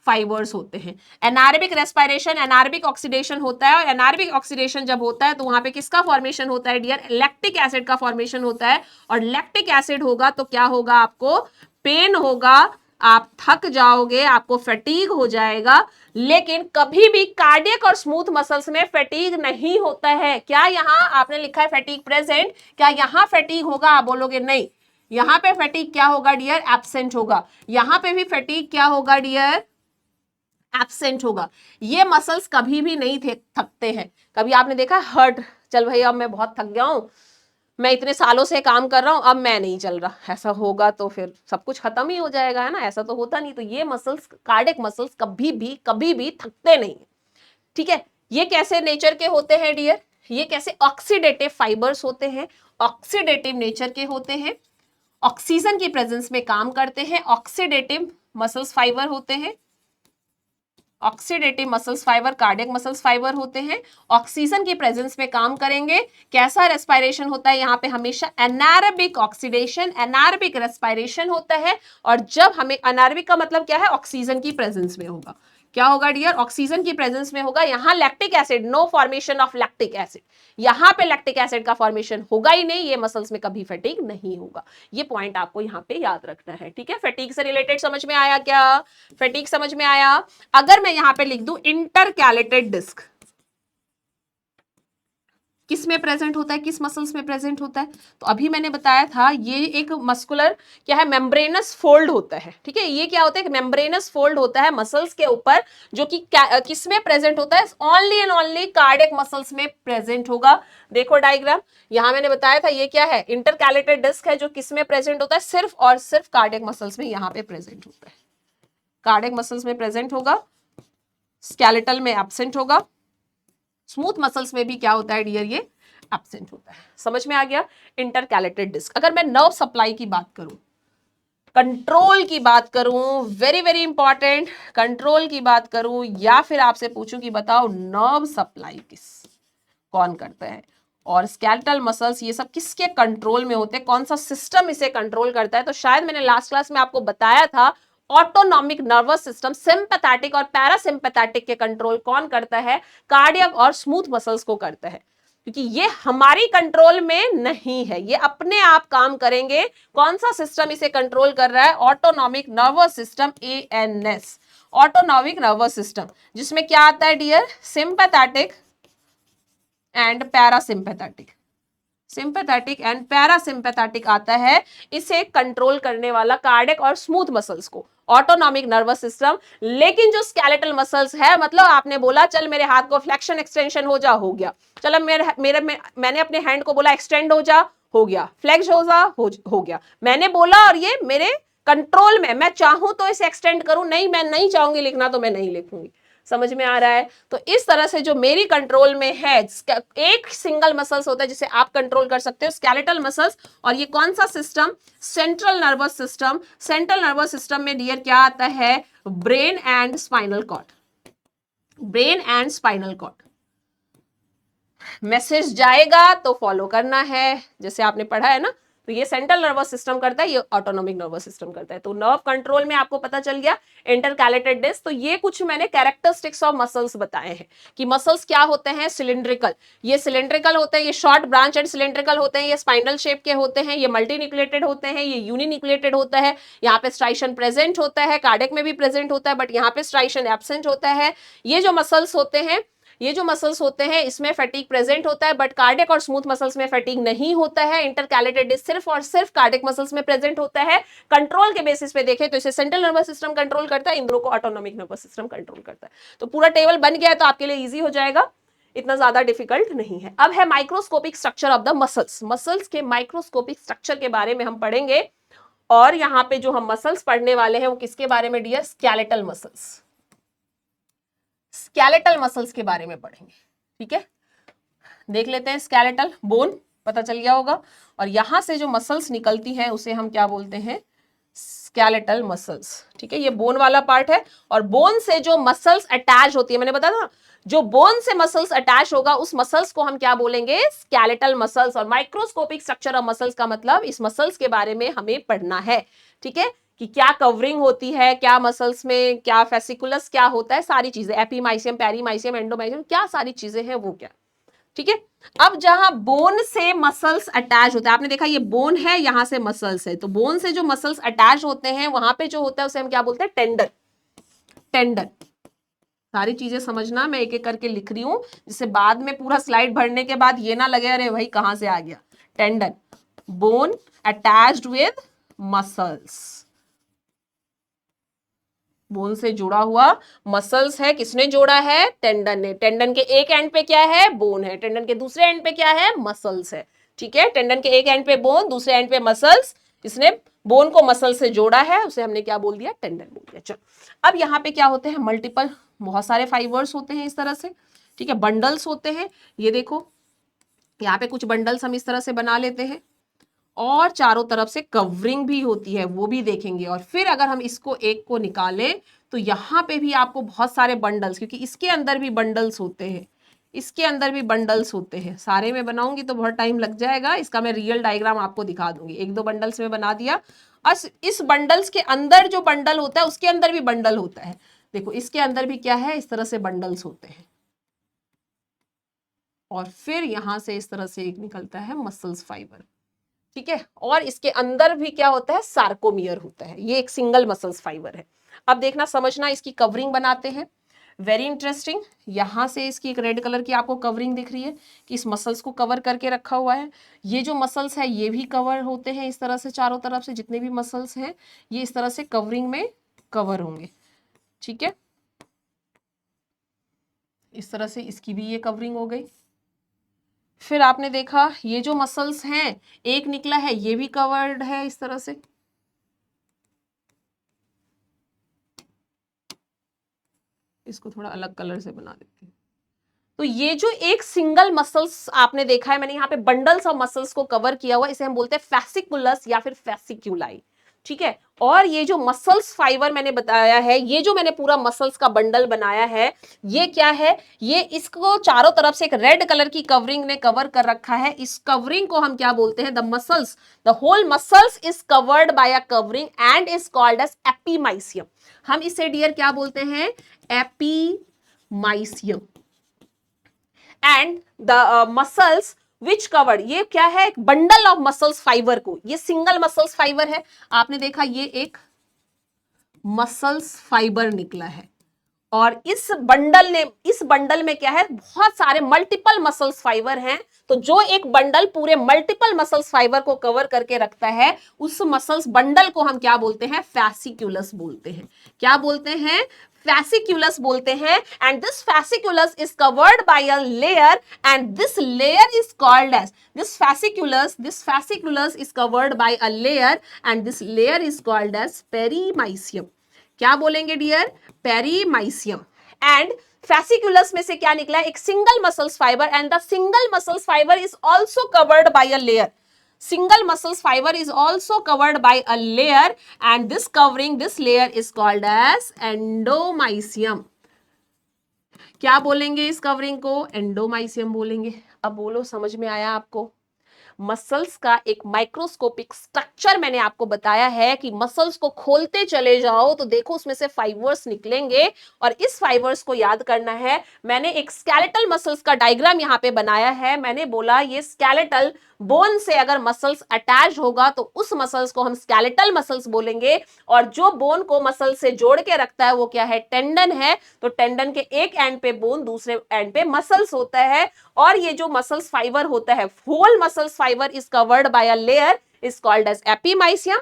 फाइबर्स होते हैं। एनारोबिक रेस्पिरेशन, एनारोबिक ऑक्सीडेशन होता है, और एनारोबिक ऑक्सीडेशन जब होता है तो वहां पे किसका फॉर्मेशन होता है डियर, लैक्टिक एसिड का फॉर्मेशन होता है, और लैक्टिक एसिड होगा तो क्या होगा, आपको पेन होगा, आप थक जाओगे, आपको फैटीग हो जाएगा। लेकिन कभी भी कार्डियक और स्मूथ मसल्स में फैटीग नहीं होता है। क्या यहां आपने लिखा है फैटीग प्रेजेंट, क्या यहां फैटीग होगा, आप बोलोगे नहीं, यहां पे फैटीग क्या होगा डियर, एब्सेंट होगा। यहां पे भी फैटीग क्या होगा डियर, एब्सेंट होगा। ये मसल्स कभी भी नहीं थकते हैं। कभी आपने देखा हर्ट, चल भाई अब मैं बहुत थक गया हूं, मैं इतने सालों से काम कर रहा हूं, अब मैं नहीं चल रहा, ऐसा होगा तो फिर सब कुछ खत्म ही हो जाएगा, है ना, ऐसा तो होता नहीं। तो ये मसल्स, कार्डियक मसल्स कभी भी थकते नहीं। ठीक है, ये कैसे नेचर के होते हैं डियर, ये कैसे ऑक्सीडेटिव फाइबर्स होते हैं, ऑक्सीडेटिव नेचर के होते हैं, ऑक्सीजन की प्रेजेंस में काम करते हैं, ऑक्सीडेटिव मसल्स फाइबर होते हैं, oxidative muscles fibre cardiac muscles fibre होते हैं, ऑक्सीजन की प्रेजेंस में काम करेंगे। कैसा रेस्पिरेशन होता है यहाँ पे, हमेशा एनारोबिक ऑक्सीडेशन, एनारोबिक रेस्पिरेशन होता है। और जब हमें एनारोबिक का मतलब क्या है, ऑक्सीजन की प्रेजेंस में होगा। क्या होगा डियर, ऑक्सीजन की प्रेजेंस में होगा। यहाँ lactic acid, no formation of lactic acid, यहाँ पे लैक्टिक एसिड का फॉर्मेशन होगा ही नहीं, ये मसल्स में कभी फैटिग नहीं होगा। ये पॉइंट आपको यहाँ पे याद रखना है, ठीक है। फैटिग से रिलेटेड समझ में आया क्या, फैटिग समझ में आया। अगर मैं यहाँ पे लिख दूं इंटरकैलेटेड डिस्क, किस में प्रेजेंट होता है, किस मसल्स में प्रेजेंट होता है, तो अभी मैंने बताया था ये एक मस्कुलर क्या है, मेम्ब्रेनस फोल्ड होता है, ठीक है। ये क्या होता है, मेम्ब्रेनस फोल्ड होता है मसल्स के ऊपर, जो कि किस में प्रेजेंट होता है, only and only cardiac muscles में प्रेजेंट होगा। देखो डायग्राम, यहां मैंने बताया था ये क्या है, इंटरकैलेटेड डिस्क है, जो किस में प्रेजेंट होता है, सिर्फ और सिर्फ कार्डियक मसल्स में यहाँ पे प्रेजेंट होता है, कार्डियक मसल्स में प्रेजेंट होगा, स्केलेटल में एब्सेंट होगा, स्मूथ मसल्स में भी क्या होता है डियर, ये एब्सेंट होता है। समझ में आ गया, इंटरकैलेटेड डिस्क। अगर मैं नर्व सप्लाई की बात करूं, कंट्रोल की बात करूं, वेरी वेरी इंपॉर्टेंट, कंट्रोल की बात करूं, या फिर आपसे पूछूं कि बताओ नर्व सप्लाई कौन करता है, और स्केलेटल मसल्स ये सब किसके कंट्रोल में होते हैं, कौन सा सिस्टम इसे कंट्रोल करता है, तो शायद मैंने लास्ट क्लास में आपको बताया था ऑटोनॉमिक नर्वस सिस्टम, सिंपैथेटिक और पैरासिम्पैथेटिक के कंट्रोल कौन करता है, कार्डियक और स्मूथ मसल्स को करता है, क्योंकि ये हमारी कंट्रोल में नहीं है, ये अपने आप काम करेंगे। कौन सा सिस्टम इसे कंट्रोल कर रहा है, autonomic nervous system, ANS, autonomic nervous system, जिसमें क्या आता है dear, sympathetic and parasympathetic, sympathetic and parasympathetic आता है। इसे कंट्रोल करने वाला कार्डियक और स्मूथ मसल्स को, ऑटोनॉमिक नर्वस सिस्टम। लेकिन जो स्केलेटल मसल्स है, मतलब आपने बोला चल मेरे हाथ को फ्लेक्शन एक्सटेंशन हो जा, हो गया, चलो मैंने अपने हैंड को बोला एक्सटेंड हो जा, हो गया, फ्लेक्स हो जा, हो गया, मैंने बोला और ये मेरे कंट्रोल में, मैं चाहूं तो इसे एक्सटेंड करूं, नहीं मैं नहीं चाहूंगी लिखना तो मैं नहीं लिखूंगी। समझ में आ रहा है, तो इस तरह से जो मेरी कंट्रोल में है, एक सिंगल मसल्स होता है जिसे आप कंट्रोल कर सकते हो, स्केलेटल मसल्स। और ये कौन सा system, central nervous system. Central nervous system में डियर क्या आता है, brain and spinal cord, brain and spinal cord. Message जाएगा तो फॉलो करना है, जैसे आपने पढ़ा है ना, तो ये सेंट्रल नर्वस सिस्टम करता है, ये ऑटोनॉमिक नर्वस सिस्टम करता है। तो नर्व कंट्रोल में आपको पता चल गया, इंटरकैलेटेड डिस्क। तो ये कुछ मैंने कैरेक्टरिस्टिक्स ऑफ मसल्स बताए हैं कि मसल्स क्या होते हैं, सिलिंड्रिकल, ये सिलिंड्रिकल होते हैं, ये शॉर्ट ब्रांच एंड सिलिंड्रिकल होते हैं, ये स्पाइनल शेप के होते हैं, ये मल्टीन्यूक्लिएटेड होते हैं, ये यूनिन्यूक्लिएटेड होता है। यहाँ पे स्ट्राइशन प्रेजेंट होता है, कार्डियक में भी प्रेजेंट होता है, बट यहाँ पे स्ट्राइशन एब्सेंट होता है। ये जो मसल्स होते हैं, ये जो मसल्स होते हैं, इसमें फैटिग प्रेजेंट होता है, बट कार्डियक और स्मूथ मसल्स में फैटिग नहीं होता है। इंटरकैलेटेड डिस्क सिर्फ और सिर्फ कार्डियक मसल्स में प्रेजेंट होता है। कंट्रोल के बेसिस पे देखें तो इसे सेंट्रल नर्वस सिस्टम कंट्रोल करता है, इन दोनों को ऑटोनॉमिक नर्वस सिस्टम कंट्रोल करता है। तो पूरा टेबल बन गया है, तो आपके लिए इजी हो जाएगा, इतना ज्यादा डिफिकल्ट नहीं है। अब है microscopic structure of the muscles. Muscles के माइक्रोस्कोपिक स्ट्रक्चर के बारे में हम पढ़ेंगे, और यहाँ पे जो हम मसल्स पढ़ने वाले हैं वो किसके बारे में dear, skeletal muscles, skeletal muscles के बारे में पढ़ेंगे, ठीक है। देख लेते हैं, स्केलेटल, बोन पता चल गया होगा, और यहां से जो मसल्स निकलती हैं उसे हम क्या बोलते हैं, स्केलेटल मसल्स, ठीक है। ये बोन वाला पार्ट है, और बोन से जो मसल्स अटैच होती है, मैंने बताया ना, जो बोन से मसल्स अटैच होगा उस मसल्स को हम क्या बोलेंगे, स्केलेटल मसल्स। और माइक्रोस्कोपिक स्ट्रक्चर ऑफ मसल्स का मतलब इस मसल्स के बारे में हमें पढ़ना है, ठीक है, कि क्या कवरिंग होती है, क्या मसल्स में क्या फेसिकुलस क्या होता है, सारी चीजें, एपीमाइसियम, पेरीमाइसियम, एंडोमाइसियम, क्या सारी चीजें हैं वो क्या, ठीक है। अब जहां बोन से मसल्स अटैच होता है, आपने देखा ये बोन है, यहां से मसल्स है, तो बोन से जो मसल्स अटैच होते हैं वहां पे जो होता है उसे हम क्या बोलते हैं, टेंडन, टेंडन। सारी चीजें समझना, मैं एक एक करके लिख रही हूं, जिससे बाद में पूरा स्लाइड भरने के बाद ये ना लगे अरे भाई कहां से आ गया। Tendon, bone attached with muscles, bone से जुड़ा हुआ मसल्स है, किसने जोड़ा है, टेंडन ने। टेंडन के एक एंड पे क्या है, बोन है, टेंडन के दूसरे एंड पे क्या है, मसल्स है, ठीक है। टेंडन के एक एंड पे बोन, दूसरे एंड पे मसल्स, इसने बोन को मसल से जोड़ा है, उसे हमने क्या बोल दिया, टेंडन बोल दिया। चलो अब यहाँ पे क्या होते हैं, मल्टीपल, बहुत सारे फाइबर्स होते हैं इस तरह से, ठीक है, बंडल्स होते हैं, ये देखो यहाँ पे कुछ बंडल्स हम इस तरह से बना लेते हैं और चारों तरफ से कवरिंग भी होती है, वो भी देखेंगे। और फिर अगर हम इसको एक को निकालें तो यहाँ पे भी आपको बहुत सारे बंडल्स, क्योंकि इसके अंदर भी बंडल्स होते हैं, इसके अंदर भी बंडल्स होते हैं। सारे में बनाऊंगी तो बहुत टाइम लग जाएगा, इसका मैं रियल डायग्राम आपको दिखा दूंगी। एक दो बंडल्स में बना दिया और इस बंडल्स के अंदर जो बंडल होता है उसके अंदर भी बंडल होता है। देखो इसके अंदर भी क्या है, इस तरह से बंडल्स होते हैं। और फिर यहां से इस तरह से एक निकलता है मसल्स फाइबर, ठीक है। और इसके अंदर भी क्या होता है, सार्कोमियर होता है। ये एक सिंगल मसल्स फाइबर है। अब देखना समझना, इसकी कवरिंग बनाते हैं। Very interesting. यहां से इसकी एक रेड कलर की आपको कवरिंग दिख रही है कि इस मसल्स को कवर करके रखा हुआ है। ये जो मसल्स है ये भी कवर होते हैं इस तरह से, चारों तरफ से जितने भी मसल्स हैं ये इस तरह से कवरिंग में कवर होंगे, ठीक है। इस तरह से इसकी भी ये कवरिंग हो गई। फिर आपने देखा ये जो मसल्स हैं, एक निकला है ये भी कवर्ड है इस तरह से। इसको थोड़ा अलग कलर से बना देते हैं। तो ये जो एक सिंगल मसल्स आपने देखा है, मैंने यहाँ पे बंडल्स ऑफ मसल्स को कवर किया हुआ, इसे हम बोलते हैं फैसिकुलस या फिर फैसिक्यूलाई, ठीक है। और ये जो मसल्स फाइबर मैंने बताया है, ये जो मैंने पूरा मसल्स का बंडल बनाया है, ये क्या है, ये इसको चारों तरफ से एक रेड कलर की कवरिंग ने कवर कर रखा है। इस कवरिंग को हम क्या बोलते हैं, the muscles, the whole muscles is covered by a covering and is called as epimysium. हम इसे डियर क्या बोलते हैं, epimysium. And the muscles which covered, ये क्या है, एक बंडल ऑफ मसल्स फाइबर को, ये सिंगल मसल्स फाइबर है। आपने देखा ये एक मसल्स फाइबर निकला है और इस बंडल में क्या है, बहुत सारे मल्टीपल मसल्स फाइबर हैं। तो जो एक बंडल पूरे मल्टीपल मसल्स फाइबर को कवर करके रखता है, उस मसल्स बंडल को हम क्या बोलते हैं, फैसिक्यूलस बोलते हैं। क्या बोलते हैं, फैसिक्यूलस बोलते हैं। And this fasciculus is covered by a layer and this layer is called as, this fasciculus is covered by a layer and this layer is called as perimysium. क्या बोलेंगे डियर, पेरीमाइसियम। एंड फैसिकुलस में से क्या निकला, एक single muscles fibre and the single muscles fibre is also covered by a layer, single muscles fiber is also covered by a layer and this covering, this layer is called as endomysium। क्या बोलेंगे इस covering को, endomysium बोलेंगे। अब बोलो समझ में आया आपको। मसल्स का एक माइक्रोस्कोपिक स्ट्रक्चर मैंने आपको बताया है कि मसल्स को खोलते चले जाओ तो देखो उसमें से फाइबर्स निकलेंगे और इस फाइबर्स को याद करना है। मैंने एक स्केलेटल मसल्स का डायग्राम यहाँ पे बनाया है। मैंने बोला ये स्केलेटल बोन से अगर मसल्स अटैच होगा तो उस मसल्स को हम स्केलेटल मसल्स बोलेंगे और जो बोन को मसल से जोड़ के रखता है वो क्या है, टेंडन है। तो टेंडन के एक एंड पे बोन, दूसरे एंड पे मसल्स होता है और ये जो मसल्स फाइबर होता है, whole muscles fibre is covered by a layer is called as epimysium.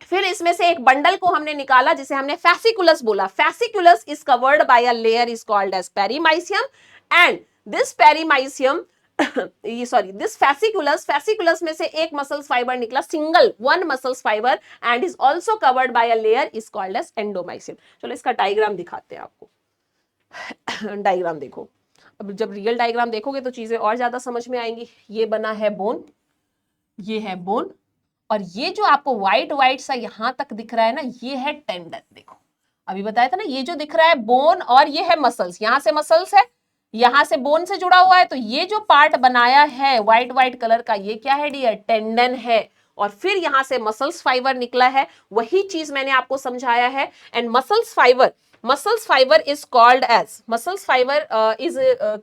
फिर इसमें से एक बंडल को हमने निकाला जिसे हमने फैसिकुलस बोला। Fasciculus is covered by a layer is called as perimysium and this perimysium this fasciculus में से एक मसल्स फाइबर निकला, single one muscles fibre and is also covered by a layer is called as endomysium. चलो इसका diagram दिखाते हैं आपको। Diagram देखो, अब जब रियल डायग्राम देखोगे तो चीजें और ज्यादा समझ में आएंगी। ये बना है बोन, ये है बोन और ये जो आपको व्हाइट व्हाइट सा यहां तक दिख रहा है ना, ये है टेंडन। देखो अभी बताया था ना, ये जो दिख रहा है बोन और ये है मसल्स, यहां से मसल्स है, यहां से बोन से जुड़ा हुआ है। तो ये जो पार्ट बनाया है व्हाइट व्हाइट कलर का, ये क्या है डियर, टेंडन है। और फिर यहां से मसल्स फाइबर निकला है, वही चीज मैंने आपको समझाया है। And muscles fibre is called as, muscles fibre is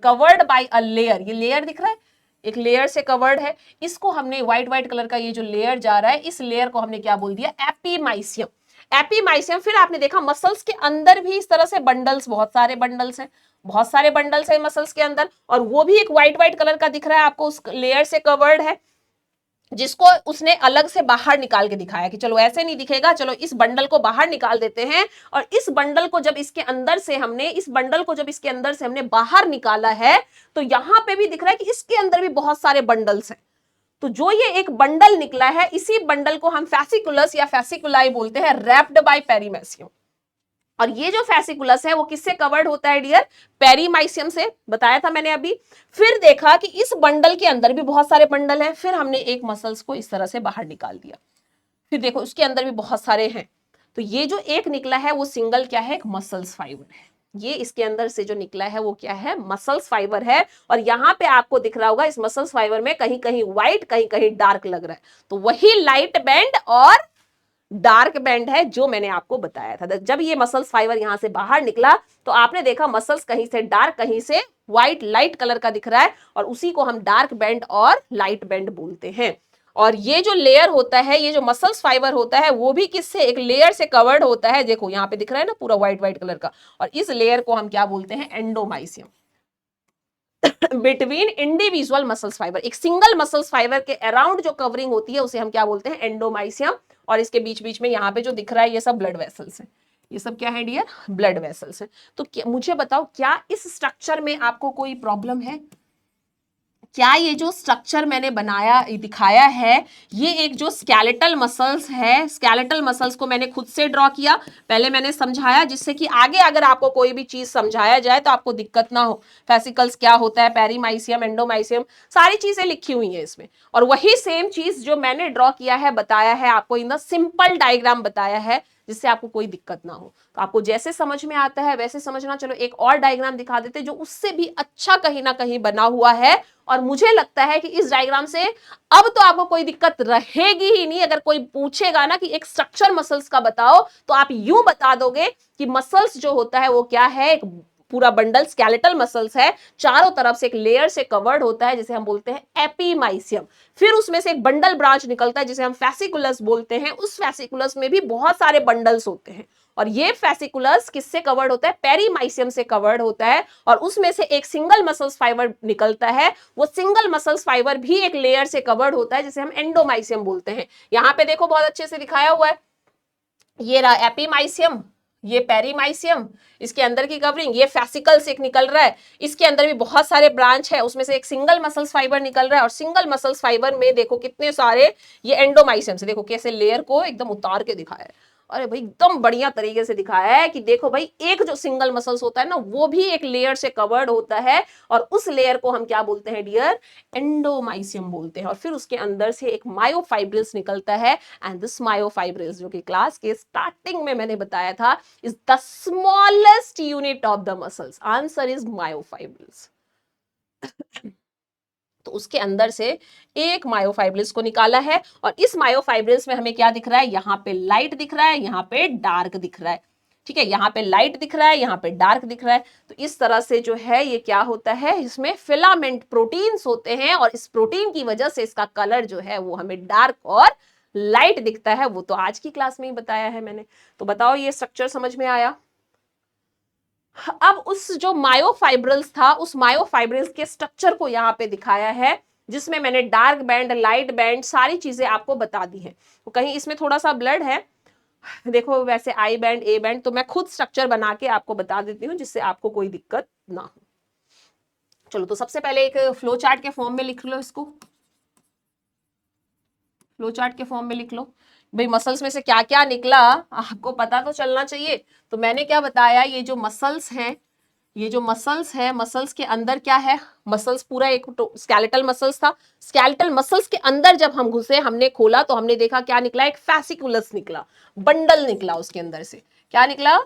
covered by a layer. ये लेयर दिख रहा है, एक लेयर से कवर्ड है। इसको हमने व्हाइट व्हाइट कलर का ये जो लेयर जा रहा है, इस लेयर को हमने क्या बोल दिया, एपीमाइसियम। एपीमाइसियम। फिर आपने देखा मसल्स के अंदर भी इस तरह से बंडल्स, बहुत सारे बंडल्स हैं मसल्स के अंदर, और वो भी एक व्हाइट व्हाइट कलर का दिख रहा है आपको, उस लेयर से कवर्ड है, जिसको उसने अलग से बाहर निकाल के दिखाया कि चलो ऐसे नहीं दिखेगा, चलो इस बंडल को बाहर निकाल देते हैं। और इस बंडल को जब इसके अंदर से हमने बाहर निकाला है तो यहां पे भी दिख रहा है कि इसके अंदर भी बहुत सारे बंडल्स हैं। तो जो ये एक बंडल निकला है, इसी बंडल को हम फैसिकुलस या फैसिकुलाई बोलते हैं, रैप्ड बाय पेरीमेसियम। और ये जो फेसिकुलस है वो किससे कवर्ड होता है डियर? पेरीमाइसियम से, बताया था मैंने अभी। फिर देखा कि इस बंडल के अंदर भी बहुत सारे बंडल हैं, फिर हमने एक मसल्स को इस तरह से बाहर निकाल दिया, फिर देखो उसके अंदर भी बहुत सारे हैं। तो ये जो एक निकला है वो सिंगल क्या है? एक मसल्स फाइबर है। ये इसके अंदर से जो निकला है वो क्या है? मसल्स फाइबर है। और यहां पे आपको दिख रहा होगा इस मसल्स फाइबर में कहीं कहीं व्हाइट कहीं कहीं डार्क लग रहा है, तो वही लाइट बैंड और डार्क बैंड है जो मैंने आपको बताया था। जब ये मसल्स फाइबर यहां से बाहर निकला तो आपने देखा मसल्स कहीं से डार्क कहीं से व्हाइट लाइट कलर का दिख रहा है, और उसी को हम डार्क बैंड और लाइट बैंड बोलते हैं। और ये जो लेयर होता है, ये जो मसल्स फाइबर होता है, वो भी किससे? एक लेयर से कवर्ड होता है। देखो यहाँ पे दिख रहा है ना पूरा व्हाइट व्हाइट कलर का, और इस लेयर को हम क्या बोलते हैं? Endomysium. Between individual muscles fibre, एक सिंगल मसल्स फाइबर के अराउंड जो कवरिंग होती है उसे हम क्या बोलते हैं? एंडोमाइसियम। और इसके बीच बीच में यहाँ पे जो दिख रहा है ये सब ब्लड वेसल्स है। ये सब क्या है डियर? ब्लड वेसल्स है। तो मुझे बताओ, क्या इस स्ट्रक्चर में आपको कोई प्रॉब्लम है? क्या ये जो स्ट्रक्चर मैंने बनाया दिखाया है, ये एक जो स्केलेटल मसल्स है, स्केलेटल मसल्स को मैंने खुद से ड्रॉ किया, पहले मैंने समझाया, जिससे कि आगे अगर आपको कोई भी चीज समझाया जाए तो आपको दिक्कत ना हो। फेसिकल्स क्या होता है, पेरीमाइसियम, एंडोमाइसियम, सारी चीजें लिखी हुई है इसमें। और वही सेम चीज जो मैंने ड्रॉ किया है, बताया है आपको, इन द सिंपल डायग्राम बताया है, जिससे आपको कोई दिक्कत ना हो। तो आपको जैसे समझ में आता है वैसे समझना। चलो एक और डायग्राम दिखा देते जो उससे भी अच्छा कहीं ना कहीं बना हुआ है, और मुझे लगता है कि इस डायग्राम से अब तो आपको कोई दिक्कत रहेगी ही नहीं। अगर कोई पूछेगा ना कि एक स्ट्रक्चर मसल्स का बताओ, तो आप यूं बता दोगे कि मसल्स जो होता है वो क्या है? एक पूरा बंडल स्केलेटल मसल्स है, चारों तरफ से एक लेयर से कवर्ड होता है जिसे हम बोलते हैं एपीमाइसियम। फिर उसमें से एक बंडल ब्रांच निकलता है जिसे हम फैसिकुलस बोलते हैं। उस फैसिकुलस में भी बहुत सारे बंडल्स होते हैं, और ये फैसिकुलस किससे कवर्ड होता है? पेरीमाइसियम से कवर्ड होता है। और उसमें से एक सिंगल मसल्स फाइबर निकलता है, वो सिंगल मसल्स फाइबर भी एक लेयर से कवर्ड होता है जिसे हम एंडोमाइसियम बोलते हैं। यहां पे देखो बहुत अच्छे से दिखाया हुआ है, ये रहा एपीमाइसियम, ये पेरीमाइसियम, इसके अंदर की कवरिंग, ये फैसिकल से एक निकल रहा है, इसके अंदर भी बहुत सारे ब्रांच है, उसमें से एक सिंगल मसल्स फाइबर निकल रहा है, और सिंगल मसल्स फाइबर में देखो कितने सारे ये एंडोमाइसियम से, देखो कैसे लेयर को एकदम उतार के दिखाया है। अरे भाई एकदम बढ़िया तरीके से दिखाया है कि देखो भाई एक जो सिंगल मसल्स होता है ना, वो भी एक लेयर से कवर्ड होता है, और उस लेयर को हम क्या बोलते हैं डियर? एंडोमाइसियम बोलते हैं। और फिर उसके अंदर से एक मायोफाइब्रिल्स निकलता है, एंड दिस मायोफाइब्रिल्स, जो कि क्लास के स्टार्टिंग में मैंने बताया था, is the smallest unit of the muscles. Answer is myofibrils. तो उसके अंदर से एक मायोफाइब्रिल्स को निकाला है, और इस मायोफाइब्रिल्स में हमें क्या दिख रहा है? यहाँ पे लाइट दिख रहा है, यहाँ पे डार्क दिख रहा है। ठीक है, यहाँ पे लाइट दिख रहा है, यहाँ पे डार्क दिख रहा है। तो इस तरह से जो है ये क्या होता है? इसमें फिलामेंट प्रोटीन्स होते हैं, और इस प्रोटीन की वजह से इसका कलर जो है वो हमें डार्क और लाइट दिखता है। वो तो आज की क्लास में ही बताया है मैंने। तो बताओ ये स्ट्रक्चर समझ में आया? अब उस जो मायोफाइब्रिल्स था, उस मायोफाइब्रिल्स के स्ट्रक्चर को यहाँ पे दिखाया है, जिसमें मैंने डार्क बैंड, लाइट बैंड, सारी चीजें आपको बता दी हैं। तो कहीं इसमें थोड़ा सा ब्लड है, देखो वैसे आई बैंड, ए बैंड, तो मैं खुद स्ट्रक्चर बना के आपको बता देती हूँ जिससे आपको कोई दिक्कत ना हो। चलो तो सबसे पहले एक फ्लो चार्ट के फॉर्म में लिख लो इसको, फ्लो चार्ट के फॉर्म में लिख लो। भाई मसल्स में से क्या क्या निकला आपको पता तो चलना चाहिए। तो मैंने क्या बताया, ये जो मसल्स हैं, ये जो मसल्स है, मसल्स के अंदर क्या है? मसल्स पूरा एक स्केलेटल मसल्स था। स्केलेटल मसल्स के अंदर जब हम घुसे, हमने खोला तो हमने देखा क्या निकला? एक फैसिकुलस निकला, बंडल निकला उसके अंदर से। क्या निकला?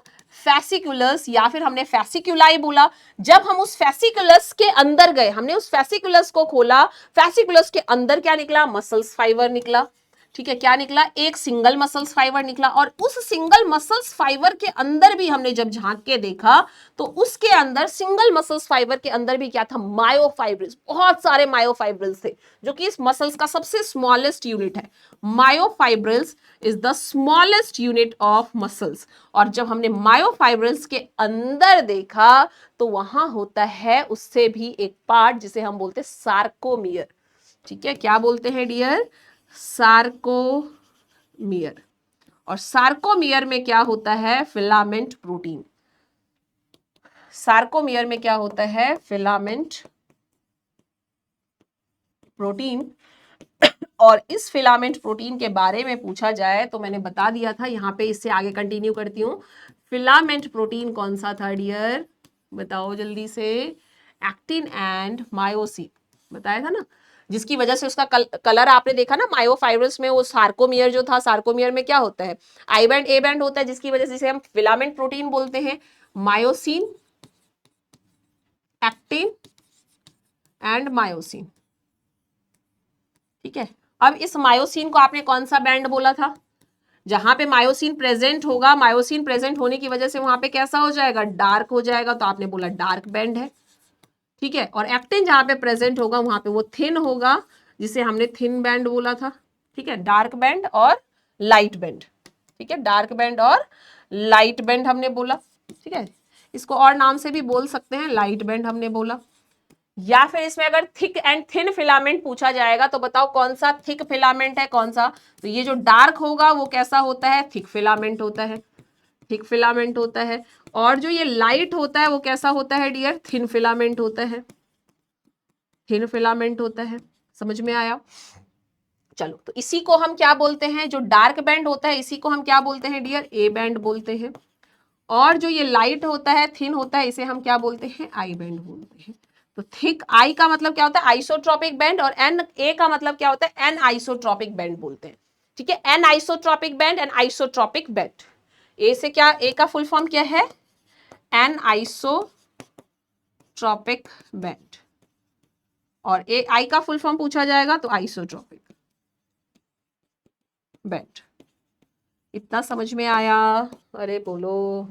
फैसिकुलस, या फिर हमने फैसिकुलाई बोला। जब हम उस फैसिकुलस के अंदर गए, हमने उस फैसिकुलस को खोला, फैसिकुलस के अंदर क्या निकला? मसल्स फाइबर निकला। ठीक है, क्या निकला? एक सिंगल मसल्स फाइबर निकला। और उस सिंगल मसल्स फाइबर के अंदर भी हमने जब झांक के देखा, तो उसके अंदर सिंगल मसल्स फाइबर के अंदर भी क्या था? मायोफाइब्रिल्स, बहुत सारे मायोफाइब्रिल्स थे, जो कि इस मसल्स का सबसे स्मॉलेस्ट यूनिट है। Myofibrils is the smallest unit of muscles. और जब हमने मायोफाइब्रिल्स के अंदर देखा, तो वहां होता है उससे भी एक पार्ट जिसे हम बोलते हैं सार्कोमियर। ठीक है, क्या बोलते हैं डियर? सार्कोमियर। और सार्कोमियर में क्या होता है? Filament protein. सार्कोमियर में क्या होता है? Filament protein. और इस फिलामेंट प्रोटीन के बारे में पूछा जाए तो मैंने बता दिया था, यहां पे इससे आगे कंटिन्यू करती हूं। फिलामेंट प्रोटीन कौन सा था डियर, बताओ जल्दी से। एक्टिन एंड मायोसिन, बताया था ना, जिसकी वजह से उसका कलर आपने देखा ना मायोफाइब्रस में, वो सार्कोमियर जो था, सार्कोमियर में क्या होता है, आई बैंड ए बैंड होता है, जिसकी वजह से इसे हम फिलामेंट प्रोटीन बोलते हैं। मायोसिन, एक्टिन एंड मायोसिन, ठीक है। अब इस मायोसिन को आपने कौन सा बैंड बोला था, जहां पे मायोसिन प्रेजेंट होगा, मायोसिन प्रेजेंट होने की वजह से वहां पे कैसा हो जाएगा, डार्क हो जाएगा, तो आपने बोला डार्क बैंड है, ठीक है। और एक्टिन जहां पे प्रेजेंट होगा वहां पे वो थिन होगा, जिसे हमने थिन बैंड बोला था, ठीक है। डार्क बैंड और लाइट बैंड, ठीक है, डार्क बैंड और लाइट बैंड हमने बोला, ठीक है। इसको और नाम से भी बोल सकते हैं, लाइट बैंड हमने बोला। या फिर इसमें अगर थिक एंड थिन फिलामेंट पूछा जाएगा तो बताओ कौन सा थिक फिलामेंट है, कौन सा, तो ये जो डार्क होगा वो कैसा होता है, थिक फिलामेंट होता है, थिक फिलामेंट होता है। और जो ये लाइट होता है वो कैसा होता है डियर, थिन फिलामेंट होता है, थिन फिलामेंट होता है। समझ में आया। चलो, तो इसी को हम क्या बोलते हैं, जो डार्क बैंड होता है इसी को हम क्या बोलते हैं डियर, ए बैंड बोलते हैं। और जो ये लाइट होता है, थिन होता है, इसे हम क्या बोलते हैं, आई बैंड बोलते हैं। तो थिक आई का मतलब क्या होता है, आइसोट्रोपिक बैंड, और एन ए का मतलब क्या होता है, एन आइसोट्रोपिक बैंड बोलते हैं, ठीक है। Anisotropic band, anisotropic band. A से क्या, ए का फुल फॉर्म क्या है, एन आइसोट्रोपिक बैंड, और ए आई का फुल फॉर्म पूछा जाएगा तो आइसोट्रोपिक बैंड। इतना समझ में आया, अरे बोलो।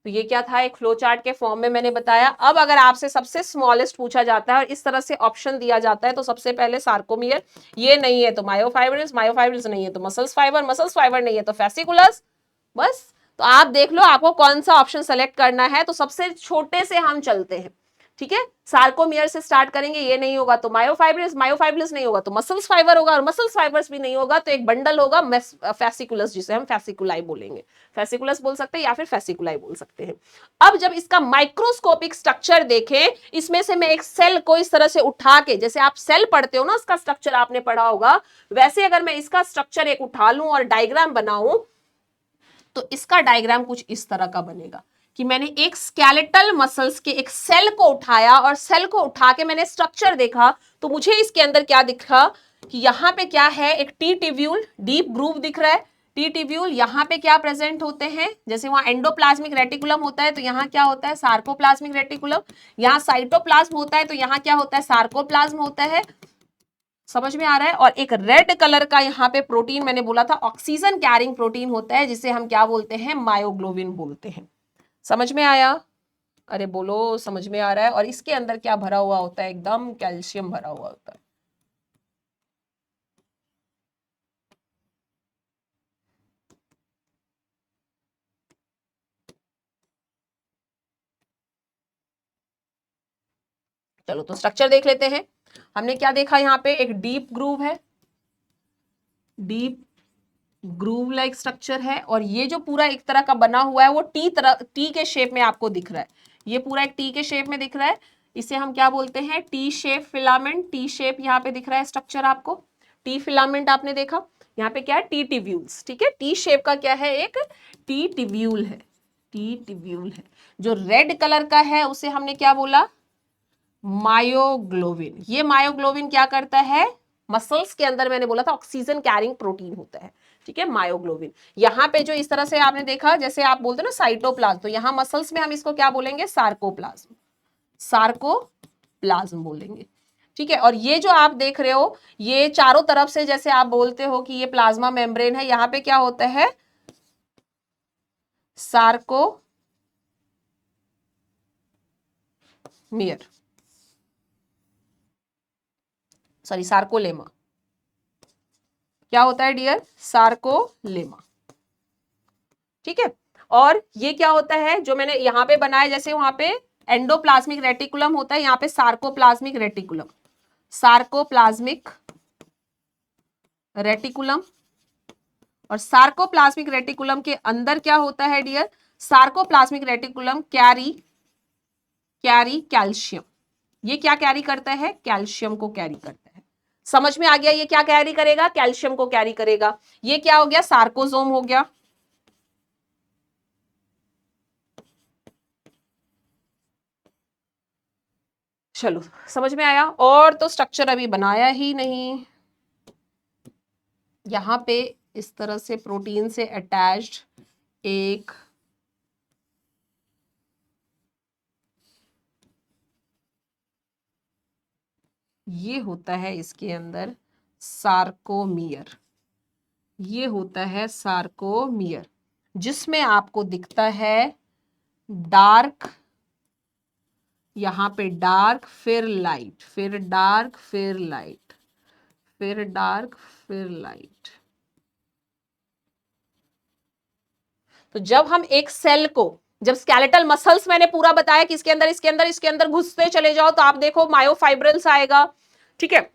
तो ये क्या था, एक फ्लो चार्ट के फॉर्म में मैंने बताया। अब अगर आपसे सबसे स्मॉलेस्ट पूछा जाता है और इस तरह से ऑप्शन दिया जाता है, तो सबसे पहले सार्कोमियर, ये नहीं है तो मायोफाइब्रिल्स, मायोफाइब्रिल्स नहीं है तो मसल्स फाइबर, मसल्स फाइबर नहीं है तो फेसिकुलस, बस। तो आप देख लो आपको कौन सा ऑप्शन सेलेक्ट करना है। तो सबसे छोटे से हम चलते हैं, ठीक है। सार्कोमियर से स्टार्ट करेंगे, ये नहीं होगा तो मायोफाइब्रिल्स, मायोफाइब्रिल्स नहीं होगा तो मसल्स फाइबर होगा, और मसल्स फाइबर्स भी नहीं होगा तो एक बंडल होगा फेसिकुलस, जिसे हम फेसिकुलाई बोलेंगे, फेसिकुलस बोल सकते हैं या फिर फेसिकुलाई बोल सकते हैं। अब जब इसका माइक्रोस्कोपिक स्ट्रक्चर देखें, इसमें से मैं एक सेल को इस तरह से उठा के, जैसे आप सेल पढ़ते हो ना, उसका स्ट्रक्चर आपने पढ़ा होगा, वैसे अगर मैं इसका स्ट्रक्चर एक उठा लूं और डायग्राम बनाऊं, तो इसका डायग्राम कुछ इस तरह का बनेगा कि मैंने एक स्केलेटल मसल्स के एक सेल को उठाया, और सेल को उठा के मैंने स्ट्रक्चर देखा, तो मुझे इसके अंदर क्या दिखा कि यहां पे क्या है, एक टी टिब्यूल, डीप ग्रूव दिख रहा है। टी टिब्यूल यहाँ पे क्या प्रेजेंट होते हैं, जैसे वहां एंडोप्लाज्मिक रेटिकुलम होता है तो यहाँ क्या होता है, सार्कोप्लाज्मिक रेटिकुलम। यहाँ साइटोप्लाज्म होता है तो यहाँ क्या होता है, सार्कोप्लाज्म होता है। समझ में आ रहा है। और एक रेड कलर का यहाँ पे प्रोटीन मैंने बोला था, ऑक्सीजन कैरिंग प्रोटीन होता है, जिसे हम क्या बोलते हैं, मायोग्लोबिन बोलते हैं। समझ में आया, अरे बोलो समझ में आ रहा है। और इसके अंदर क्या भरा हुआ होता है, एकदम कैल्शियम भरा हुआ होता है। चलो, तो स्ट्रक्चर देख लेते हैं। हमने क्या देखा, यहाँ पे एक डीप ग्रूव है, डीप ग्रूव लाइक स्ट्रक्चर है, और ये जो पूरा एक तरह का बना हुआ है वो टी के शेप में आपको दिख रहा है। ये पूरा एक टी के शेप में दिख रहा है, इसे हम क्या बोलते हैं, T shape filament. T shape यहाँ पे दिख रहा है स्ट्रक्चर आपको, टी फिलामेंट आपने देखा। यहाँ पे क्या है, टी टिब्यूल्स, ठीक है। टी शेप का क्या है, एक टी टिब्यूल है, टी टिब्यूल है। जो रेड कलर का है उसे हमने क्या बोला, मायोग्लोबिन। ये मायोग्लोबिन क्या करता है, मसल्स के अंदर मैंने बोला था ऑक्सीजन कैरिंग प्रोटीन होता है, ठीक है, मायोग्लोबिन। यहाँ पे जो इस तरह से आपने देखा, जैसे आप बोलते हो ना साइटोप्लाज्म, तो यहाँ मसल्स में हम इसको क्या बोलेंगे, सार्कोप्लाज्म, सार्कोप्लाज्म बोलेंगे, ठीक है। और ये जो आप देख रहे हो, ये चारों तरफ से जैसे आप बोलते हो कि ये प्लाज्मा मेम्ब्रेन है, यहाँ पे क्या होता है, सार्कोमियर, सॉरी सार्कोलेमा। क्या होता है डियर, सार्कोलेमा, ठीक है। और ये क्या होता है जो मैंने यहाँ पे बनाया, जैसे वहां पे एंडोप्लाज्मिक रेटिकुलम होता है, यहाँ पे सार्कोप्लाज्मिक रेटिकुलम, सार्कोप्लाज्मिक रेटिकुलम। और सार्कोप्लाज्मिक रेटिकुलम के अंदर क्या होता है dear, sarcoplasmic reticulum carry calcium. ये क्या कैरी करता है, कैल्शियम को कैरी करता है। समझ में आ गया, ये क्या कैरी करेगा, कैल्शियम को कैरी करेगा। ये क्या हो गया, सार्कोसोम हो गया, चलो समझ में आया। और तो स्ट्रक्चर अभी बनाया ही नहीं। यहां पे इस तरह से प्रोटीन से अटैच्ड एक ये होता है इसके अंदर सार्कोमियर, ये होता है सार्कोमियर, जिसमें आपको दिखता है डार्क, यहां पे डार्क फिर लाइट, फिर डार्क फिर लाइट, फिर डार्क फिर लाइट। तो जब हम एक सेल को, जब स्केलेटल मसल्स मैंने पूरा बताया कि इसके अंदर इसके अंदर इसके अंदर घुसते चले जाओ तो आप देखो मायोफाइब्रिल्स आएगा, ठीक है।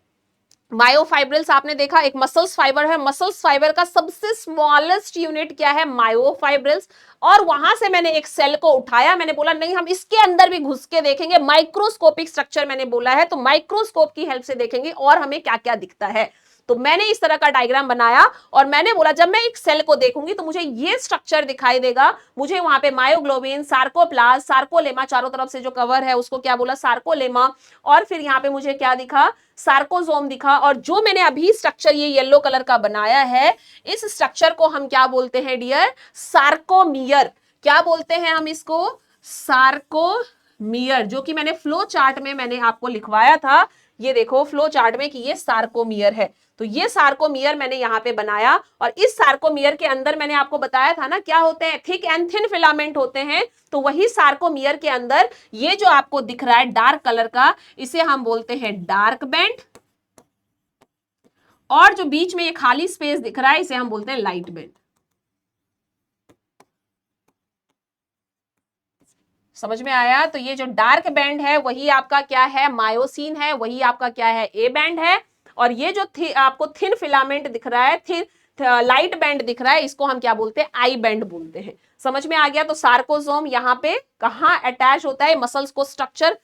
मायोफाइब्रिल्स आपने देखा एक मसल्स फाइबर है, मसल्स फाइबर का सबसे स्मॉलेस्ट यूनिट क्या है, मायोफाइब्रिल्स। और वहां से मैंने एक सेल को उठाया, मैंने बोला नहीं हम इसके अंदर भी घुस के देखेंगे, माइक्रोस्कोपिक स्ट्रक्चर मैंने बोला है, तो माइक्रोस्कोप की हेल्प से देखेंगे और हमें क्या क्या दिखता है। तो मैंने इस तरह का डायग्राम बनाया और मैंने बोला जब मैं एक सेल को देखूंगी तो मुझे ये स्ट्रक्चर दिखाई देगा, मुझे वहां पे मायोग्लोबिन, सार्कोप्लास्ट, सार्कोलेमा, चारों तरफ से जो कवर है उसको क्या बोला, सार्कोलेमा। और फिर यहाँ पे मुझे क्या दिखा, सार्कोसोम दिखा। और जो मैंने अभी स्ट्रक्चर ये येलो कलर का बनाया है, इस स्ट्रक्चर को हम क्या बोलते हैं डियर, सार्कोमियर। क्या बोलते हैं हम इसको, सार्कोमियर, जो कि मैंने फ्लो चार्ट में मैंने आपको लिखवाया था। ये देखो फ्लो चार्ट में कि ये सार्कोमियर है। तो ये सार्कोमियर मैंने यहाँ पे बनाया और इस सार्कोमियर के अंदर मैंने आपको बताया था ना क्या होते हैं, थिक एंड थिन फिलामेंट होते हैं। तो वही सार्कोमियर के अंदर ये जो आपको दिख रहा है डार्क कलर का, इसे हम बोलते हैं डार्क बैंड। और जो बीच में ये खाली स्पेस दिख रहा है इसे हम बोलते हैं लाइट बैंड। समझ में आया। तो ये जो डार्क बैंड है वही आपका क्या है, मायोसिन है, वही आपका क्या है, ए बैंड है। और ये जो आपको थिन फिलामेंट दिख रहा है, थिन लाइट बैंड दिख रहा है, इसको हम क्या बोलते हैं, आई बैंड बोलते हैं। समझ में आ गया। तो सार्कोसोम यहाँ पे कहाँ अटैच होता है, मसल्स को स्ट्रक्चर,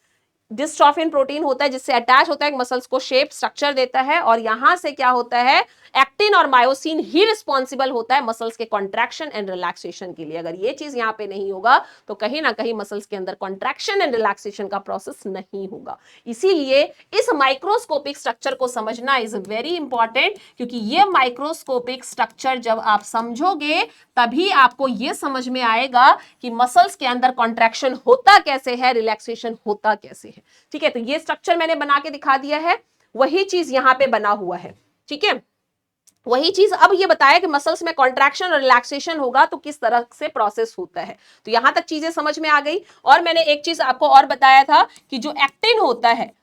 डिस्ट्रोफिन प्रोटीन होता है जिससे अटैच होता है, मसल्स को शेप स्ट्रक्चर देता है। और यहां से क्या होता है, एक्टिन और मायोसिन ही रिस्पॉन्सिबल होता है मसल्स के कॉन्ट्रैक्शन एंड रिलैक्सेशन के लिए। अगर ये चीज यहाँ पे नहीं होगा तो कहीं ना कहीं मसल्स के अंदर कॉन्ट्रैक्शन एंड रिलैक्सेशन का प्रोसेस नहीं होगा। इसीलिए इस माइक्रोस्कोपिक स्ट्रक्चर को समझना इज वेरी इंपॉर्टेंट, क्योंकि ये माइक्रोस्कोपिक स्ट्रक्चर जब आप समझोगे तभी आपको ये समझ में आएगा कि मसल्स के अंदर कॉन्ट्रैक्शन होता कैसे है, रिलैक्सेशन होता कैसे है। ठीक है, तो ये स्ट्रक्चर मैंने बना के दिखा दिया है, वही चीज यहां पे बना हुआ है। ठीक है, वही चीज अब ये बताया कि मसल्स में कॉन्ट्रैक्शन और रिलैक्सेशन होगा तो किस तरह से प्रोसेस होता है। तो यहां तक चीजें समझ में आ गई। और मैंने एक चीज आपको और बताया था कि जो एक्टिन होता है,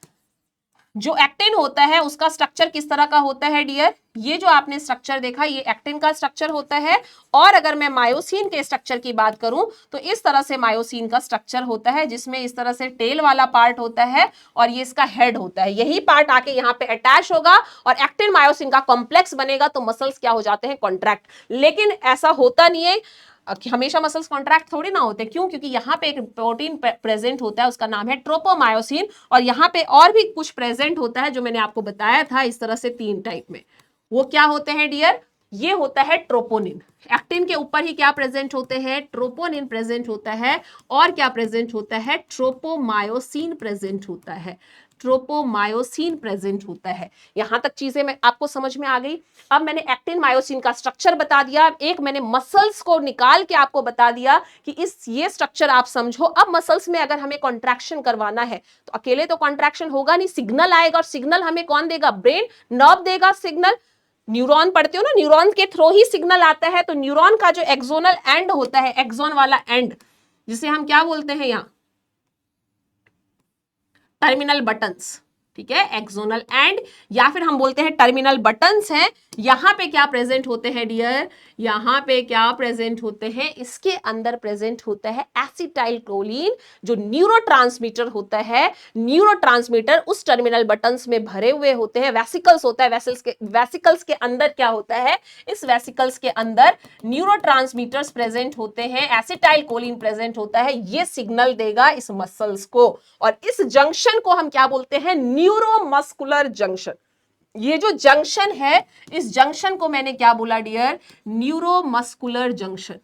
जो एक्टिन होता है उसका स्ट्रक्चर किस तरह का होता है डियर, ये जो आपने स्ट्रक्चर देखा ये एक्टिन का स्ट्रक्चर होता है। और अगर मैं मायोसिन के स्ट्रक्चर की बात करूं तो इस तरह से मायोसिन का स्ट्रक्चर होता है, जिसमें इस तरह से टेल वाला पार्ट होता है और ये इसका हेड होता है। यही पार्ट आके यहाँ पे अटैच होगा और एक्टिन मायोसिन का कॉम्प्लेक्स बनेगा तो मसल्स क्या हो जाते हैं, कॉन्ट्रैक्ट। लेकिन ऐसा होता नहीं है हमेशा मसल्स कॉन्ट्रैक्ट थोड़ी ना होते। क्यों? क्योंकि यहाँ पे एक प्रोटीन प्रेजेंट होता है, उसका नाम है ट्रोपोमायोसिन। और यहाँ पे और भी कुछ प्रेजेंट होता है जो मैंने आपको बताया था इस तरह से 3 टाइप में। वो क्या होते हैं डियर, ये होता है ट्रोपोनिन। एक्टिन के ऊपर ही क्या प्रेजेंट होते हैं, ट्रोपोनिन प्रेजेंट होता है। और क्या प्रेजेंट होता है, ट्रोपोमायोसिन प्रेजेंट होता है, ट्रोपोमायोसिन प्रेजेंट होता है। यहां तक चीजें मैं आपको समझ में आ गई। अब मैंने एक्टिन मायोसिन का स्ट्रक्चर बता दिया, एक मैंने मसल्स को निकाल के आपको बता दिया कि ये स्ट्रक्चर आप समझो। अब मसल्स में अगर हमें कॉन्ट्रैक्शन करवाना है तो अकेले तो कॉन्ट्रैक्शन होगा नहीं, सिग्नल आएगा। और सिग्नल हमें कौन देगा, ब्रेन नर्व देगा सिग्नल। न्यूरॉन पढ़ते हो ना, न्यूरॉन के थ्रू ही सिग्नल आता है। तो न्यूरॉन का जो एक्सोनल एंड होता है, एक्सोन वाला एंड, जिसे हम क्या बोलते हैं यहां, टर्मिनल बटन्स। ठीक है, एक्सोनल एंड या फिर हम बोलते हैं टर्मिनल बटन्स हैं। यहां पे क्या प्रेजेंट होते हैं डियर, यहां पे क्या प्रेजेंट होते हैं, इसके अंदर प्रेजेंट होता है एसिटाइल कोलिन, जो न्यूरोट्रांसमीटर होता है। न्यूरोट्रांसमीटर उस टर्मिनल बटन्स में भरे हुए होते हैं, वेसिकल्स होता है, वेसिकल्स के अंदर क्या होता है, इस वेसिकल्स के अंदर न्यूरोट्रांसमीटर्स प्रेजेंट होते हैं, एसिटाइल कोलिन प्रेजेंट होता है। ये सिग्नल देगा इस मसल्स को। और इस जंक्शन को हम क्या बोलते हैं, न्यूरोमस्कुलर जंक्शन। ये जो जंक्शन है, इस जंक्शन को मैंने क्या बोला डियर, न्यूरोमस्कुलर जंक्शन।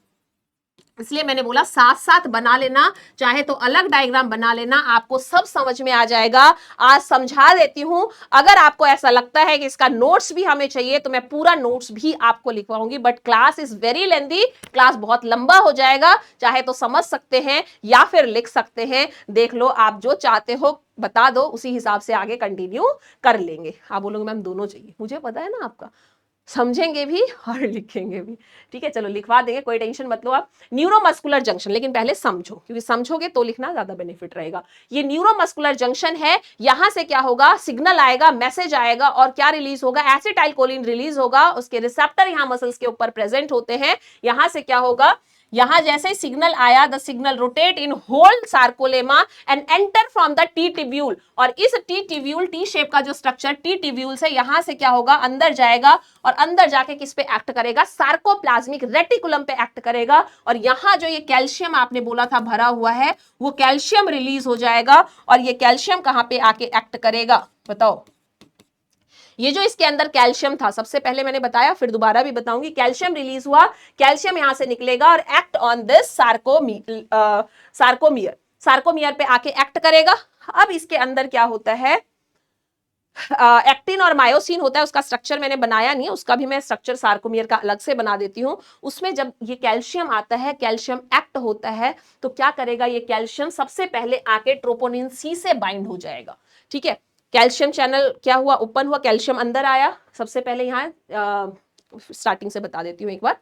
इसलिए मैंने बोला साथ साथ बना लेना, चाहे तो अलग डायग्राम बना लेना, आपको सब समझ में आ जाएगा। आज समझा देती हूं, अगर आपको ऐसा लगता है कि इसका नोट्स भी हमें चाहिए तो मैं पूरा नोट्स भी आपको लिखवाऊंगी, but class is very lengthy, class बहुत लंबा हो जाएगा। चाहे तो समझ सकते हैं या फिर लिख सकते हैं, देख लो, आप जो चाहते हो बता दो, उसी हिसाब से आगे कंटिन्यू कर लेंगे। आप बोलोगे मैम दोनों चाहिए, मुझे पता है ना आपका समझेंगे भी और लिखेंगे भी। ठीक है, चलो लिखवा देंगे, कोई टेंशन मत लो आप। न्यूरोमस्कुलर जंक्शन, लेकिन पहले समझो, क्योंकि समझोगे तो लिखना ज्यादा बेनिफिट रहेगा। ये न्यूरोमस्कुलर जंक्शन है, यहां से क्या होगा, सिग्नल आएगा, मैसेज आएगा, और क्या रिलीज होगा, एसिटाइलकोलिन रिलीज होगा। उसके रिसेप्टर यहां मसल्स के ऊपर प्रेजेंट होते हैं। यहां से क्या होगा, यहां जैसे सिग्नल आया, the signal rotate in whole sarcolemma and enter from the T tubule. और इस टी टिब्यूल, टी शेप का जो स्ट्रक्चर टी टिब्यूल से यहां से क्या होगा, अंदर जाएगा, और अंदर जाके किस पे एक्ट करेगा, सार्कोप्लाज्मिक रेटिकुलम पे एक्ट करेगा। और यहां जो ये कैल्शियम आपने बोला था भरा हुआ है, वो कैल्शियम रिलीज हो जाएगा। और ये कैल्शियम कहां पे आके एक्ट करेगा, बताओ। ये जो इसके अंदर कैल्शियम था, सबसे पहले मैंने बताया, फिर दोबारा भी बताऊंगी, कैल्शियम रिलीज हुआ, कैल्शियम यहां से निकलेगा और act on this sarcomere, sarcomere पे आके एक्ट करेगा। अब इसके अंदर क्या होता है, एक्टिन और मायोसिन होता है, उसका स्ट्रक्चर मैंने बनाया नहीं है, उसका भी मैं स्ट्रक्चर सार्कोमियर का अलग से बना देती हूं। उसमें जब ये कैल्शियम आता है, कैल्शियम एक्ट होता है, तो क्या करेगा, ये कैल्शियम सबसे पहले आके ट्रोपोनिन सी से बाइंड हो जाएगा। ठीक है, कैल्शियम चैनल क्या हुआ, ओपन हुआ, कैल्शियम अंदर आया। सबसे पहले यहाँ स्टार्टिंग से बता देती हूँ एक बार।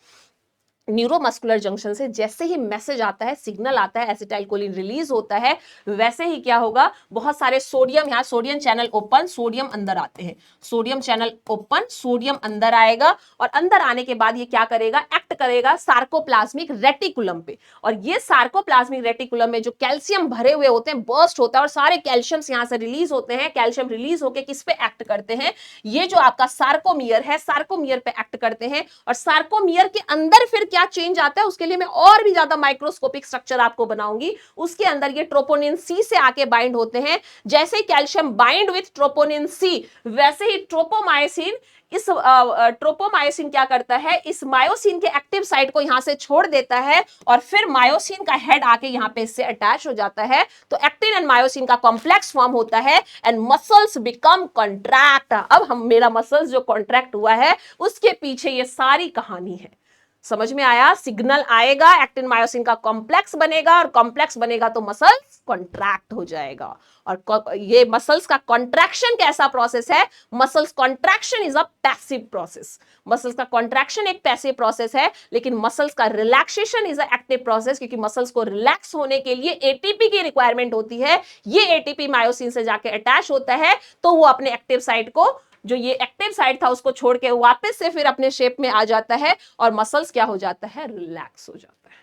न्यूरोमस्कुलर जंक्शन से जैसे ही मैसेज आता है, सिग्नल आता है, एसिटाइलकोलिन रिलीज होता है, वैसे ही क्या होगा, बहुत सारे सोडियम, यहाँ सोडियम चैनल ओपन, सोडियम अंदर आते हैं, सोडियम चैनल ओपन, सोडियम अंदर आएगा। और अंदर आने के बाद ये क्या करेगा, एक्ट करेगा सार्कोप्लाज्मिक रेटिकुलम पे। और ये सार्कोप्लाज्मिक रेटिकुलम में जो कैल्शियम भरे हुए होते हैं, बर्स्ट होता है, और सारे कैल्शियम्स यहां से रिलीज होते हैं। कैल्शियम रिलीज होकर किस पे एक्ट करते हैं, ये जो आपका सार्कोमियर है, सार्कोमियर पे एक्ट करते हैं। और सार्कोमियर के अंदर फिर क्या चेंज आता है, उसके लिए मैं और भी ज्यादा माइक्रोस्कोपिक स्ट्रक्चर आपको बनाऊंगी। उसके अंदर ये ट्रोपोनिन सी से आके बाइंड होते हैं। जैसे ही कैल्शियम बाइंड विथ ट्रोपोनिन सी, वैसे ही ट्रोपोमायोसिन, इस ट्रोपोमायोसिन क्या करता है, इस मायोसिन के एक्टिव साइट को यहां से छोड़ देता है, और फिर मायोसिन का हेड आके यहां पे इससे अटैच हो जाता है। तो एक्टिन एंड मायोसिन का कॉम्प्लेक्स फॉर्म होता है, एंड मसल्स बिकम कॉन्ट्रैक्ट। अब हम, मेरा मसल्स जो कॉन्ट्रैक्ट हुआ है, उसके पीछे ये सारी कहानी है। समझ में आया, सिग्नल आएगा, एक्टिन मायोसिन का कॉम्प्लेक्स बनेगा, और कॉम्प्लेक्स बनेगा तो मसल्स कॉन्ट्रैक्ट हो जाएगा। और ये मसल्स का कॉन्ट्रैक्शन कैसा प्रोसेस है, muscles contraction is a passive process. Muscles का कॉन्ट्रैक्शन एक पैसिव प्रोसेस है, लेकिन मसल्स का relaxation is a active process, क्योंकि मसल्स को रिलैक्स होने के लिए एटीपी की रिक्वायरमेंट होती है। ये एटीपी मायोसिन से जाके अटैच होता है, तो वो अपने एक्टिव साइट को, जो ये एक्टिव साइट था, उसको छोड़ के वापस से फिर अपने शेप में आ जाता है, और मसल्स क्या हो जाता है, रिलैक्स हो जाता है।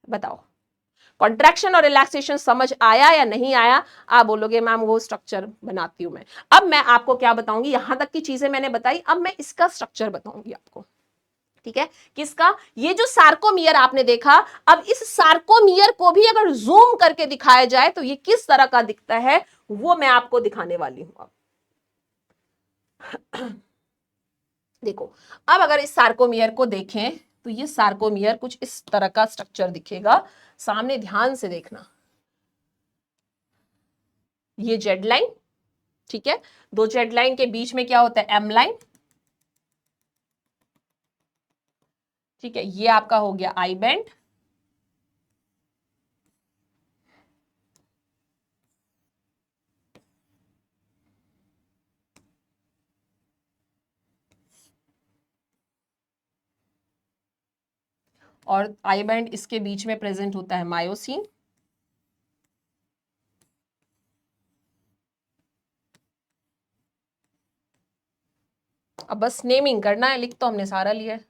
बताओ, कॉन्ट्रैक्शन और रिलैक्सेशन समझ आया या नहीं आया। आप बोलोगे मैम वो स्ट्रक्चर बनाती हूं मैं। अब मैं आपको क्या बताऊंगी, यहां तक की चीजें मैंने बताई, अब मैं इसका स्ट्रक्चर बताऊंगी आपको। ठीक है, किसका, ये जो सार्कोमियर आपने देखा, अब इस सार्कोमियर को भी अगर जूम करके दिखाया जाए तो ये किस तरह का दिखता है, वो मैं आपको दिखाने वाली हूं। अब देखो, अब अगर इस सार्कोमियर को देखें तो ये सार्कोमियर कुछ इस तरह का स्ट्रक्चर दिखेगा। सामने ध्यान से देखना, ये जेड लाइन, ठीक है, दो जेड लाइन के बीच में क्या होता है, एम लाइन। ठीक है, ये आपका हो गया आई बैंड, और आई बैंड इसके बीच में प्रेजेंट होता है मायोसिन। अब बस नेमिंग करना है, लिख तो हमने सारा लिया है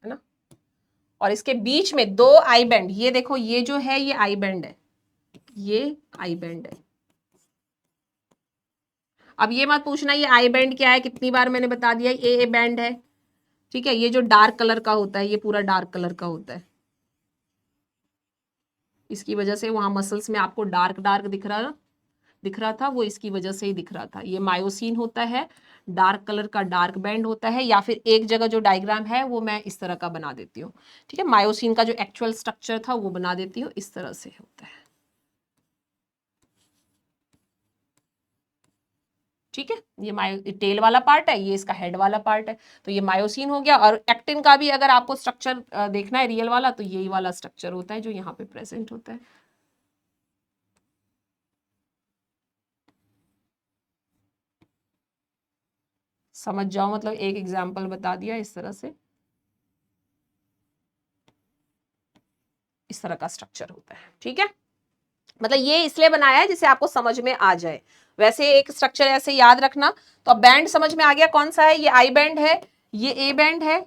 ना। और इसके बीच में दो आई बैंड, ये देखो, ये जो है ये आई बैंड है, ये आई बैंड है। अब ये मत पूछना ये आई बैंड क्या है, कितनी बार मैंने बता दिया, ए बैंड है। ठीक है, ये जो डार्क कलर का होता है, ये पूरा डार्क कलर का होता है, इसकी वजह से वहां मसल्स में आपको डार्क डार्क दिख रहा है ना। दिख रहा था वो इसकी वजह से ही दिख रहा था। ये मायोसिन होता है, डार्क कलर का डार्क बैंड होता है, या फिर एक जगह जो डायग्राम है वो मैं इस तरह का बना देती हूँ, ठीक है। मायोसिन का जो एक्चुअल स्ट्रक्चर था वो बना देती हूँ, इस तरह से होता है, ठीक है। ये टेल वाला पार्ट है, ये इसका हेड वाला पार्ट है, तो ये मायोसिन हो गया। और एक्टिन का भी अगर आपको स्ट्रक्चर देखना है रियल वाला, तो यही वाला स्ट्रक्चर होता है जो यहाँ पे प्रेजेंट होता है। समझ जाओ, मतलब एक एग्जाम्पल बता दिया इस तरह से, इस तरह का स्ट्रक्चर होता है, ठीक है। मतलब ये इसलिए बनाया है जिससे आपको समझ में आ जाए। वैसे एक स्ट्रक्चर ऐसे याद रखना। तो अब बैंड समझ में आ गया कौन सा है, ये आई बैंड है, ये ए बैंड है,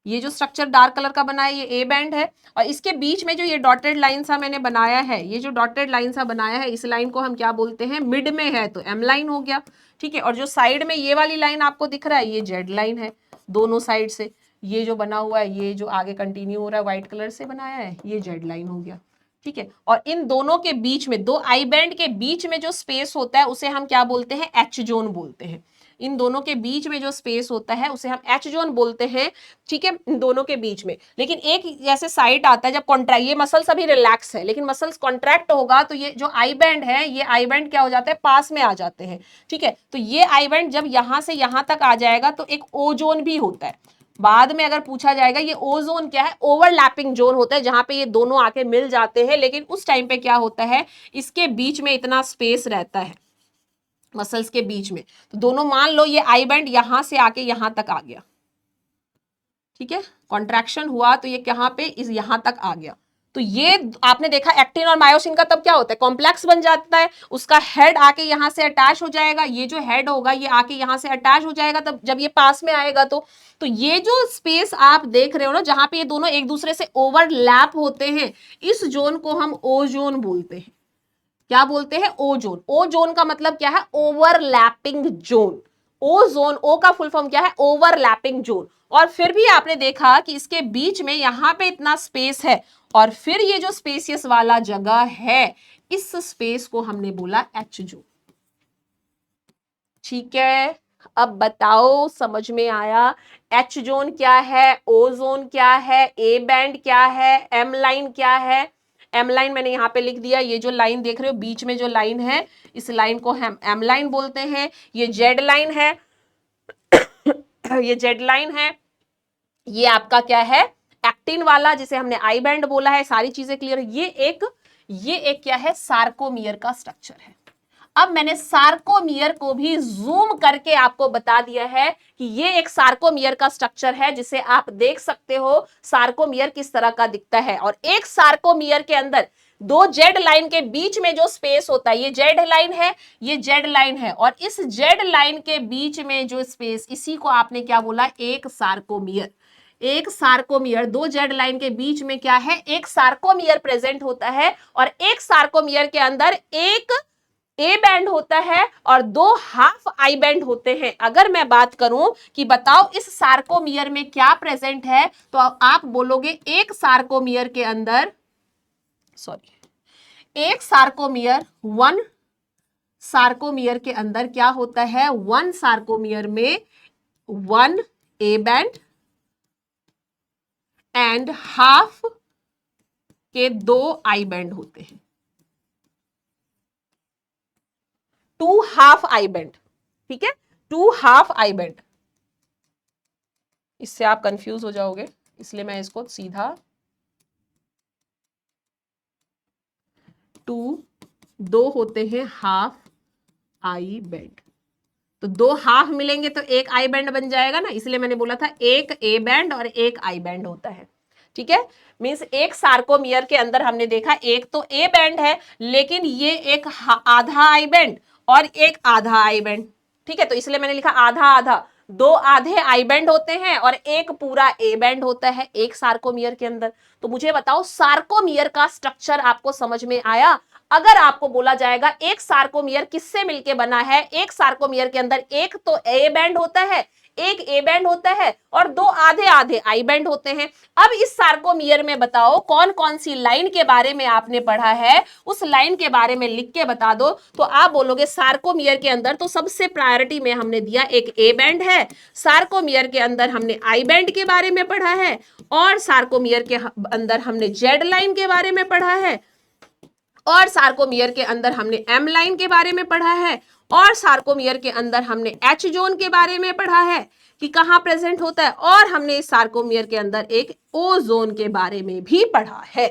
ये जो स्ट्रक्चर डार्क कलर का बना है ये ए बैंड है, और इसके बीच में जो ये डॉटेड लाइन सा मैंने बनाया है, ये जो डॉटेड लाइन सा बनाया है, इस लाइन को हम क्या बोलते हैं, मिड में है तो एम लाइन हो गया, ठीक है। और जो साइड में ये वाली लाइन आपको दिख रहा है ये जेड लाइन है, दोनों साइड से ये जो बना हुआ है, ये जो आगे कंटिन्यू हो रहा है व्हाइट कलर से बनाया है, ये जेड लाइन हो गया, ठीक है। और इन दोनों के बीच में, दो आई बैंड के बीच में जो स्पेस होता है उसे हम क्या बोलते हैं, एच जोन बोलते हैं। इन दोनों के बीच में जो स्पेस होता है उसे हम एच जोन बोलते हैं, ठीक है, इन दोनों के बीच में। लेकिन एक जैसे साइट आता है जब कॉन्ट्रैक्ट, ये मसल्स अभी रिलैक्स है, लेकिन मसल्स कॉन्ट्रैक्ट होगा तो ये जो आई बैंड है, ये आई बैंड क्या हो जाता है, पास में आ जाते हैं, ठीक है। तो ये आई बैंड जब यहां से यहां तक आ जाएगा तो एक ओ जोन भी होता है। बाद में अगर पूछा जाएगा ये ओजोन क्या है, ओवरलैपिंग जोन होता है जहां पे ये दोनों आके मिल जाते हैं, लेकिन उस टाइम पे क्या होता है, इसके बीच में इतना स्पेस रहता है मसल्स के बीच में। तो दोनों मान लो ये आई बैंड यहां से आके यहां तक आ गया, ठीक है, कॉन्ट्रैक्शन हुआ तो ये कहां पे, इस यहां तक आ गया। तो ये आपने देखा एक्टिन और मायोसिन का तब क्या होता है, कॉम्प्लेक्स बन जाता है, उसका हेड आके यहां से अटैच हो जाएगा, ये जो हेड होगा ये आके यहां से अटैच हो जाएगा, तब जब ये पास में आएगा तो ये जो स्पेस आप देख रहे हो ना जहां पे ये दोनों एक दूसरे से ओवरलैप होते हैं, इस जोन को हम ओ जोन बोलते हैं। क्या बोलते हैं, ओ जोन। ओ जोन का मतलब क्या है, ओवरलैपिंग जोन। ओ जोन, ओ का फुल फॉर्म क्या है, ओवरलैपिंग जोन। और फिर भी आपने देखा कि इसके बीच में यहां पे इतना स्पेस है, और फिर ये जो स्पेसियस वाला जगह है, इस स्पेस को हमने बोला एच जोन, ठीक है। अब बताओ समझ में आया, एच जोन क्या है, ओ जोन क्या है, ए बैंड क्या है, एम लाइन क्या है। एम लाइन मैंने यहां पे लिख दिया, ये जो लाइन देख रहे हो बीच में जो लाइन है, इस लाइन को हम एम लाइन बोलते हैं। ये जेड लाइन है, ये जेड लाइन है, ये आपका क्या है, एक्टिन वाला जिसे हमने आई बैंड बोला है। सारी चीजें क्लियर है। ये एक क्या है, सार्कोमियर का स्ट्रक्चर है। अब मैंने सार्कोमियर को भी जूम करके आपको बता दिया है कि ये एक सार्कोमियर का स्ट्रक्चर है, जिसे आप देख सकते हो सार्कोमियर किस तरह का दिखता है। और एक सार्कोमियर के अंदर दो जेड लाइन के बीच में जो स्पेस होता है, ये जेड लाइन है, ये जेड लाइन है, और इस जेड लाइन के बीच में जो स्पेस, इसी को आपने क्या बोला, एक सार्कोमियर। एक सार्कोमियर, दो जेड लाइन के बीच में क्या है, एक सार्कोमियर प्रेजेंट होता है, और एक सार्कोमियर के अंदर एक ए बैंड होता है और दो हाफ आई बैंड होते हैं। अगर मैं बात करूं कि बताओ इस सार्कोमियर में क्या प्रेजेंट है, तो आप बोलोगे एक सार्कोमियर के अंदर, एक सार्कोमियर, वन सार्कोमियर के अंदर क्या होता है, वन सार्कोमियर में one A band and half के दो आई बैंड होते हैं, टू हाफ आई बैंड, ठीक है, टू हाफ आई बैंड। इससे आप कंफ्यूज हो जाओगे, इसलिए मैं इसको सीधा टू, दो होते हैं हाफ आई बैंड, तो दो हाफ मिलेंगे तो एक आई बैंड बन जाएगा ना, इसलिए मैंने बोला था एक ए बैंड और एक आई बैंड होता है, ठीक है। मींस एक सार्कोमियर के अंदर हमने देखा एक तो ए बैंड है, लेकिन ये एक आधा आई बैंड और एक आधा आई बैंड, ठीक है। तो इसलिए मैंने लिखा आधा आधा, दो आधे आई बैंड होते हैं और एक पूरा ए बैंड होता है एक सार्कोमियर के अंदर। तो मुझे बताओ सार्कोमियर का स्ट्रक्चर आपको समझ में आया। अगर आपको बोला जाएगा एक सार्कोमियर किससे मिलके बना है, एक सार्कोमियर के अंदर एक तो ए बैंड होता है, एक ए बैंड होता है और 2 आधे आधे आई बैंड होते हैं। अब इस सार्कोमियर में बताओ कौन कौन सी लाइन के बारे में आपने पढ़ा है, उस लाइन के बारे में लिख के बता दो। तो आप बोलोगे सार्कोमियर के अंदर तो सबसे प्रायोरिटी में हमने दिया एक ए बैंड है, सार्कोमियर के अंदर हमने आई बैंड के बारे में पढ़ा है, और सार्कोमियर के अंदर हमने जेड लाइन के बारे में पढ़ा है, और सार्कोमियर के अंदर हमने एम लाइन के बारे में पढ़ा है, और सार्कोमियर के अंदर हमने एच जोन के बारे में पढ़ा है कि कहां प्रेजेंट होता है, और हमने इस सार्कोमियर के अंदर एक ओ जोन के बारे में भी पढ़ा है।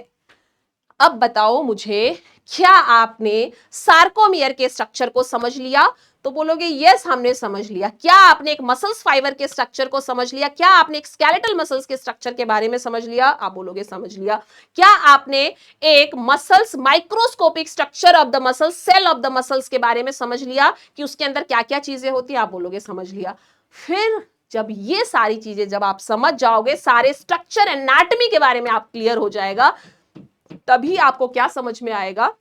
अब बताओ मुझे, क्या आपने सार्कोमियर के स्ट्रक्चर को समझ लिया? तो बोलोगे यस हमने समझ लिया। क्या आपने एक मसल्स फाइबर के स्ट्रक्चर को समझ लिया? क्या आपने एक स्केलेटल मसल्स के स्ट्रक्चर के बारे में समझ लिया? आप बोलोगे समझ लिया। क्या आपने एक muscles microscopic structure of the muscles, cell of the muscles के बारे में समझ लिया कि उसके अंदर क्या क्या चीजें होती है? आप बोलोगे समझ लिया। फिर जब ये सारी चीजें जब आप समझ जाओगे, सारे स्ट्रक्चर एनाटॉमी के बारे में आप क्लियर हो जाएगा, तभी आपको क्या समझ में आएगा?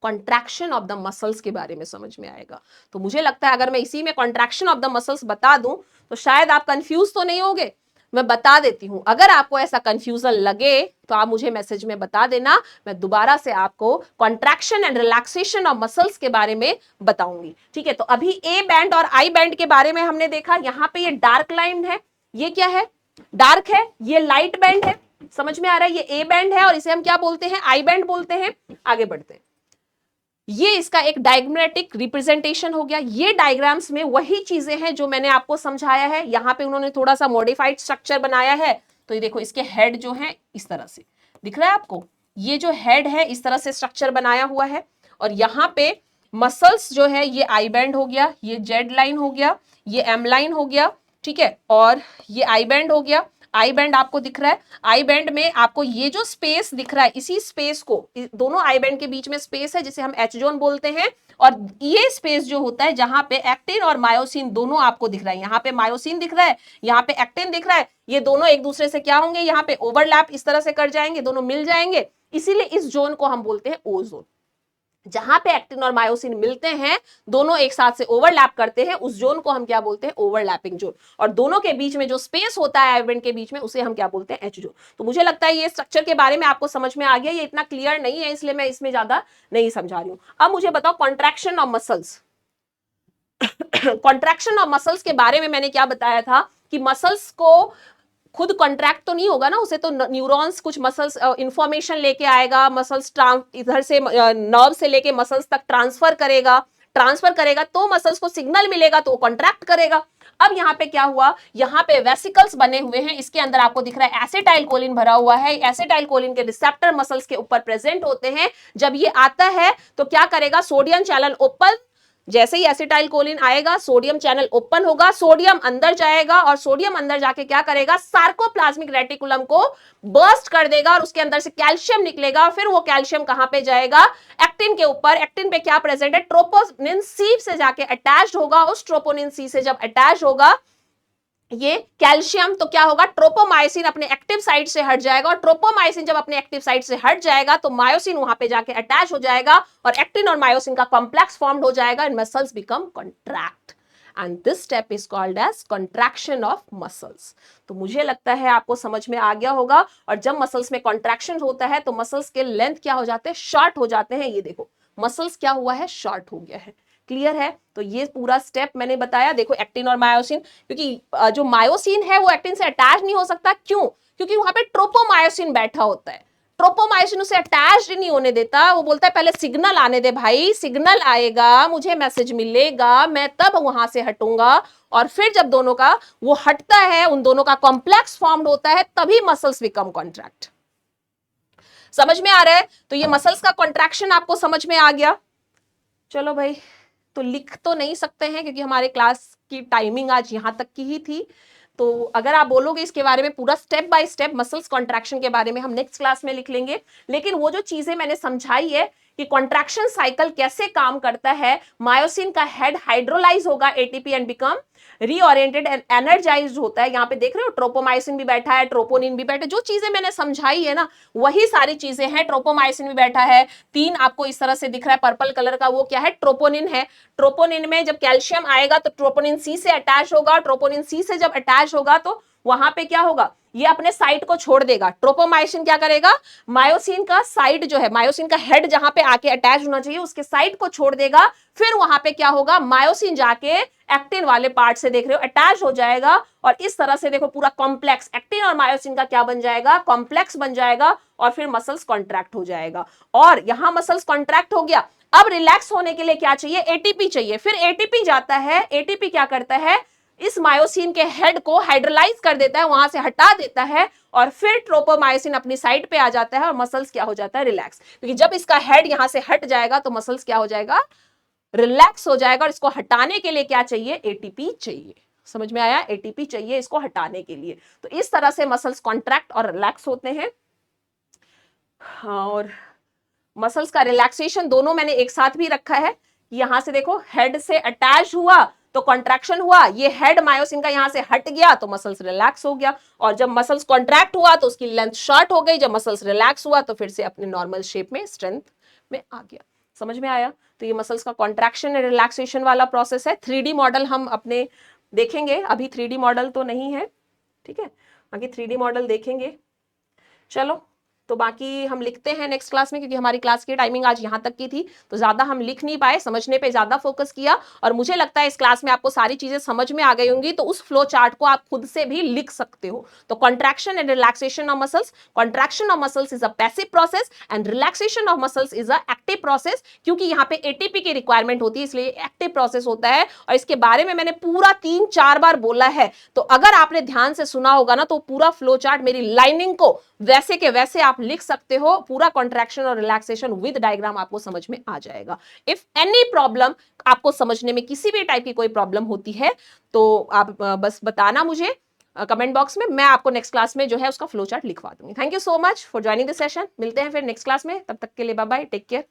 कॉन्ट्रैक्शन ऑफ द मसल्स के बारे में समझ में आएगा। तो मुझे लगता है अगर मैं इसी में कॉन्ट्रैक्शन ऑफ द मसल्स बता दूं तो शायद आप कंफ्यूज तो नहीं होगे। मैं बता देती हूं, अगर आपको ऐसा कंफ्यूजन लगे तो आप मुझे मैसेज में बता देना, मैं दोबारा से आपको contraction and relaxation of muscles के बारे में बताऊंगी। ठीक है, तो अभी ए बैंड और आई बैंड के बारे में हमने देखा। यहां पे ये डार्क लाइन है, ये क्या है? डार्क है। ये लाइट बैंड है, समझ में आ रहा है? ये ए बैंड है और इसे हम क्या बोलते हैं? आई बैंड बोलते हैं। आगे बढ़ते हैं। ये इसका एक डायग्रामेटिक रिप्रेजेंटेशन हो गया। ये डायग्राम्स में वही चीजें हैं जो मैंने आपको समझाया है। यहां पे उन्होंने थोड़ा सा मॉडिफाइड स्ट्रक्चर बनाया है। तो ये देखो, इसके हेड जो है इस तरह से दिख रहा है आपको, ये जो हेड है इस तरह से स्ट्रक्चर बनाया हुआ है। और यहाँ पे मसल्स जो है ये आई बैंड हो गया, ये जेड लाइन हो गया, ये एम लाइन हो गया, ठीक है, और ये आई बैंड हो गया। आई बैंड आपको दिख रहा है। आई बैंड में आपको ये जो स्पेस दिख रहा है, इसी स्पेस को, दोनों आई बैंड के बीच में स्पेस है जिसे हम एच जोन बोलते हैं। और ये स्पेस जो होता है जहां पे एक्टिन और मायोसिन दोनों आपको दिख रहा है, यहाँ पे मायोसिन दिख रहा है, यहाँ पे एक्टिन दिख रहा है, ये दोनों एक दूसरे से क्या होंगे? यहाँ पे ओवरलैप इस तरह से कर जाएंगे, दोनों मिल जाएंगे। इसीलिए इस जोन को हम बोलते हैं ओ जोन। जहां पे एक्टिन और मायोसिन मिलते हैं, दोनों एक साथ से ओवरलैप करते हैं, उस जोन को हम क्या बोलते हैं? Overlapping zone. और दोनों के बीच में जो स्पेस होता है आई बैंड के बीच में, उसे हम क्या बोलते हैं? H zone. तो मुझे लगता है ये स्ट्रक्चर के बारे में आपको समझ में आ गया। ये इतना क्लियर नहीं है इसलिए मैं इसमें ज्यादा नहीं समझा रही हूं। अब मुझे बताओ contraction of muscles. Contraction of muscles के बारे में मैंने क्या बताया था कि मसल्स को खुद कॉन्ट्रैक्ट तो नहीं होगा ना, उसे तो न्यूरॉन्स कुछ मसल्स इंफॉर्मेशन लेके आएगा, मसल्स इधर से नर्व से लेके मसल्स तक ट्रांसफर करेगा तो मसल्स को सिग्नल मिलेगा तो वो कॉन्ट्रैक्ट करेगा। अब यहाँ पे क्या हुआ? यहाँ पे वेसिकल्स बने हुए हैं, इसके अंदर आपको दिख रहा है एसिटाइल कोलिन भरा हुआ है। एसिटाइल कोलिन के रिसेप्टर मसल्स के ऊपर प्रेजेंट होते हैं। जब ये आता है तो क्या करेगा? सोडियम चैनल ओपन, जैसे ही एसिटाइल कोलिन आएगा सोडियम चैनल ओपन होगा, सोडियम अंदर जाएगा और सोडियम अंदर जाके क्या करेगा? सार्कोप्लाज्मिक रेटिकुलम को बर्स्ट कर देगा और उसके अंदर से कैल्शियम निकलेगा। फिर वो कैल्शियम कहां पे जाएगा? एक्टिन के ऊपर। एक्टिन पे क्या प्रेजेंट है? ट्रोपोनिन सी से जाके अटैच्ड होगा। उस ट्रोपोनिन सी से जब अटैच होगा ये कैल्शियम, तो क्या होगा? ट्रोपोमायोसिन अपने एक्टिव साइट से हट जाएगा, और ट्रोपोमायोसिन जब अपने एक्टिव साइट से हट जाएगा तो मायोसिन वहां पे जाके अटैच हो जाएगा और एक्टिन और मायोसिन का कॉम्प्लेक्स फॉर्म्ड हो जाएगा and muscles become contract and this step is called as contraction of muscles. तो मुझे लगता है आपको समझ में आ गया होगा। और जब मसल्स में कॉन्ट्रैक्शन होता है तो मसल्स के लेंथ क्या हो जाते हैं? शॉर्ट हो जाते हैं। ये देखो मसल्स क्या हुआ है? शॉर्ट हो गया है। क्लियर है? तो ये पूरा स्टेप मैंने बताया। देखो एक्टिन और मायोसिन, क्योंकि जो मायोसिन है वो एक्टिन से अटैच नहीं हो सकता। क्यों? क्योंकि वहां पे ट्रोपोमायोसिन बैठा होता है। ट्रोपोमायोसिन उसे अटैच नहीं होने देता। वो बोलता है पहले सिग्नल आने दे भाई, सिग्नल आएगा, मुझे मैसेज मिलेगा, मैं तब वहां से हटूंगा। और फिर जब दोनों का वो हटता है, उन दोनों का कॉम्प्लेक्स फॉर्म्ड होता है, तभी मसल्स बिकम कॉन्ट्रैक्ट। समझ में आ रहा है? तो ये मसल्स का कॉन्ट्रैक्शन आपको समझ में आ गया। चलो भाई, तो लिख तो नहीं सकते हैं क्योंकि हमारे क्लास की टाइमिंग आज यहां तक की ही थी। तो अगर आप बोलोगे इसके बारे में पूरा step by step muscles contraction के बारे में हम नेक्स्ट क्लास में लिख लेंगे। लेकिन वो जो चीजें मैंने समझाई है कि कॉन्ट्रैक्शन साइकिल कैसे काम करता है। मायोसिन का हेड हाइड्रोलाइज होगा ATP and become reoriented and energised होता है। यहाँ पे देख रहे हो ट्रोपोमायोसिन भी बैठा है, ट्रोपोनिन भी बैठा है, जो चीजें मैंने समझाई है ना वही सारी चीजें हैं। ट्रोपोमायोसिन भी बैठा है, 3 आपको इस तरह से दिख रहा है पर्पल कलर का, वो क्या है, ट्रोपोनिन है। ट्रोपोनिन में जब कैल्शियम आएगा तो ट्रोपोनिन सी से अटैच होगा, ट्रोपोनिन सी से जब अटैच होगा तो वहां पे क्या होगा, ये अपने साइट को छोड़ देगा। ट्रोपोमायोसिन क्या करेगा, मायोसिन का साइट जो है, मायोसिन का हेड जहां पे आके अटैच होना चाहिए उसके साइट को छोड़ देगा। फिर वहां पे क्या होगा, मायोसिन जाके एक्टिन वाले पार्ट से देख रहे हो अटैच हो जाएगा और इस तरह से देखो पूरा कॉम्प्लेक्स एक्टिन और मायोसिन का क्या बन जाएगा, कॉम्प्लेक्स बन जाएगा और फिर मसल्स कॉन्ट्रैक्ट हो जाएगा। और यहां मसल्स कॉन्ट्रैक्ट हो गया, अब रिलैक्स होने के लिए क्या चाहिए, एटीपी चाहिए। फिर एटीपी जाता है, एटीपी क्या करता है, इस मायोसिन के हेड को हाइड्रोलाइज कर देता है, वहां से हटा देता है और फिर ट्रोपोमायोसिन अपनी साइड पे आ जाता है और मसल्स क्या हो जाता है, रिलैक्स। क्योंकि जब इसका हेड यहां से हट जाएगा तो मसल्स क्या हो जाएगा, रिलैक्स हो जाएगा। और इसको हटाने के लिए क्या चाहिए, एटीपी चाहिए। समझ में आया, एटीपी चाहिए इसको हटाने के लिए। तो इस तरह से मसल्स कॉन्ट्रैक्ट और रिलैक्स होते हैं। और मसल्स का रिलैक्सेशन दोनों मैंने एक साथ भी रखा है। यहां से देखो हेड से अटैच हुआ तो कॉन्ट्रैक्शन हुआ, ये हेड मायोसिन का यहां से हट गया तो मसल्स रिलैक्स हो गया। और जब मसल्स कॉन्ट्रैक्ट हुआ तो उसकी लेंथ शॉर्ट हो गई, जब मसल्स रिलैक्स हुआ तो फिर से अपने नॉर्मल शेप में, स्ट्रेंथ में आ गया। समझ में आया। तो ये मसल्स का कॉन्ट्रैक्शन एंड रिलैक्सेशन वाला प्रोसेस है। 3D मॉडल हम अपने देखेंगे, अभी 3D मॉडल तो नहीं है, ठीक है, बाकी 3D मॉडल देखेंगे। चलो तो बाकी हम लिखते हैं नेक्स्ट क्लास में, क्योंकि हमारी क्लास की टाइमिंग आज यहाँ तक की थी तो ज्यादा हम लिख नहीं पाए, समझने पे ज्यादा फोकस किया। और मुझे लगता है इस क्लास में आपको सारी चीजें समझ में आ गई होंगी, तो उस फ्लो चार्ट को आप खुद से भी लिख सकते हो। तो contraction and relaxation of muscles, contraction of muscles is a passive process and relaxation of muscles is a active process. क्योंकि यहाँ पे एटीपी की रिक्वायरमेंट होती है इसलिए एक्टिव प्रोसेस होता है। और इसके बारे में मैंने पूरा 3-4 बार बोला है, तो अगर आपने ध्यान से सुना होगा ना तो पूरा फ्लो चार्ट मेरी लाइनिंग को वैसे के वैसे आप लिख सकते हो। पूरा कॉन्ट्रैक्शन और रिलैक्सेशन विद डायग्राम आपको समझ में आ जाएगा। इफ एनी प्रॉब्लम, आपको समझने में किसी भी टाइप की कोई प्रॉब्लम होती है तो आप बस बताना मुझे कमेंट बॉक्स में, मैं आपको नेक्स्ट क्लास में जो है उसका फ्लो चार्ट लिखवा दूंगी। Thank you so much for joining this session. मिलते हैं फिर नेक्स्ट क्लास में, तब तक के लिए बाय बाय, टेक केयर।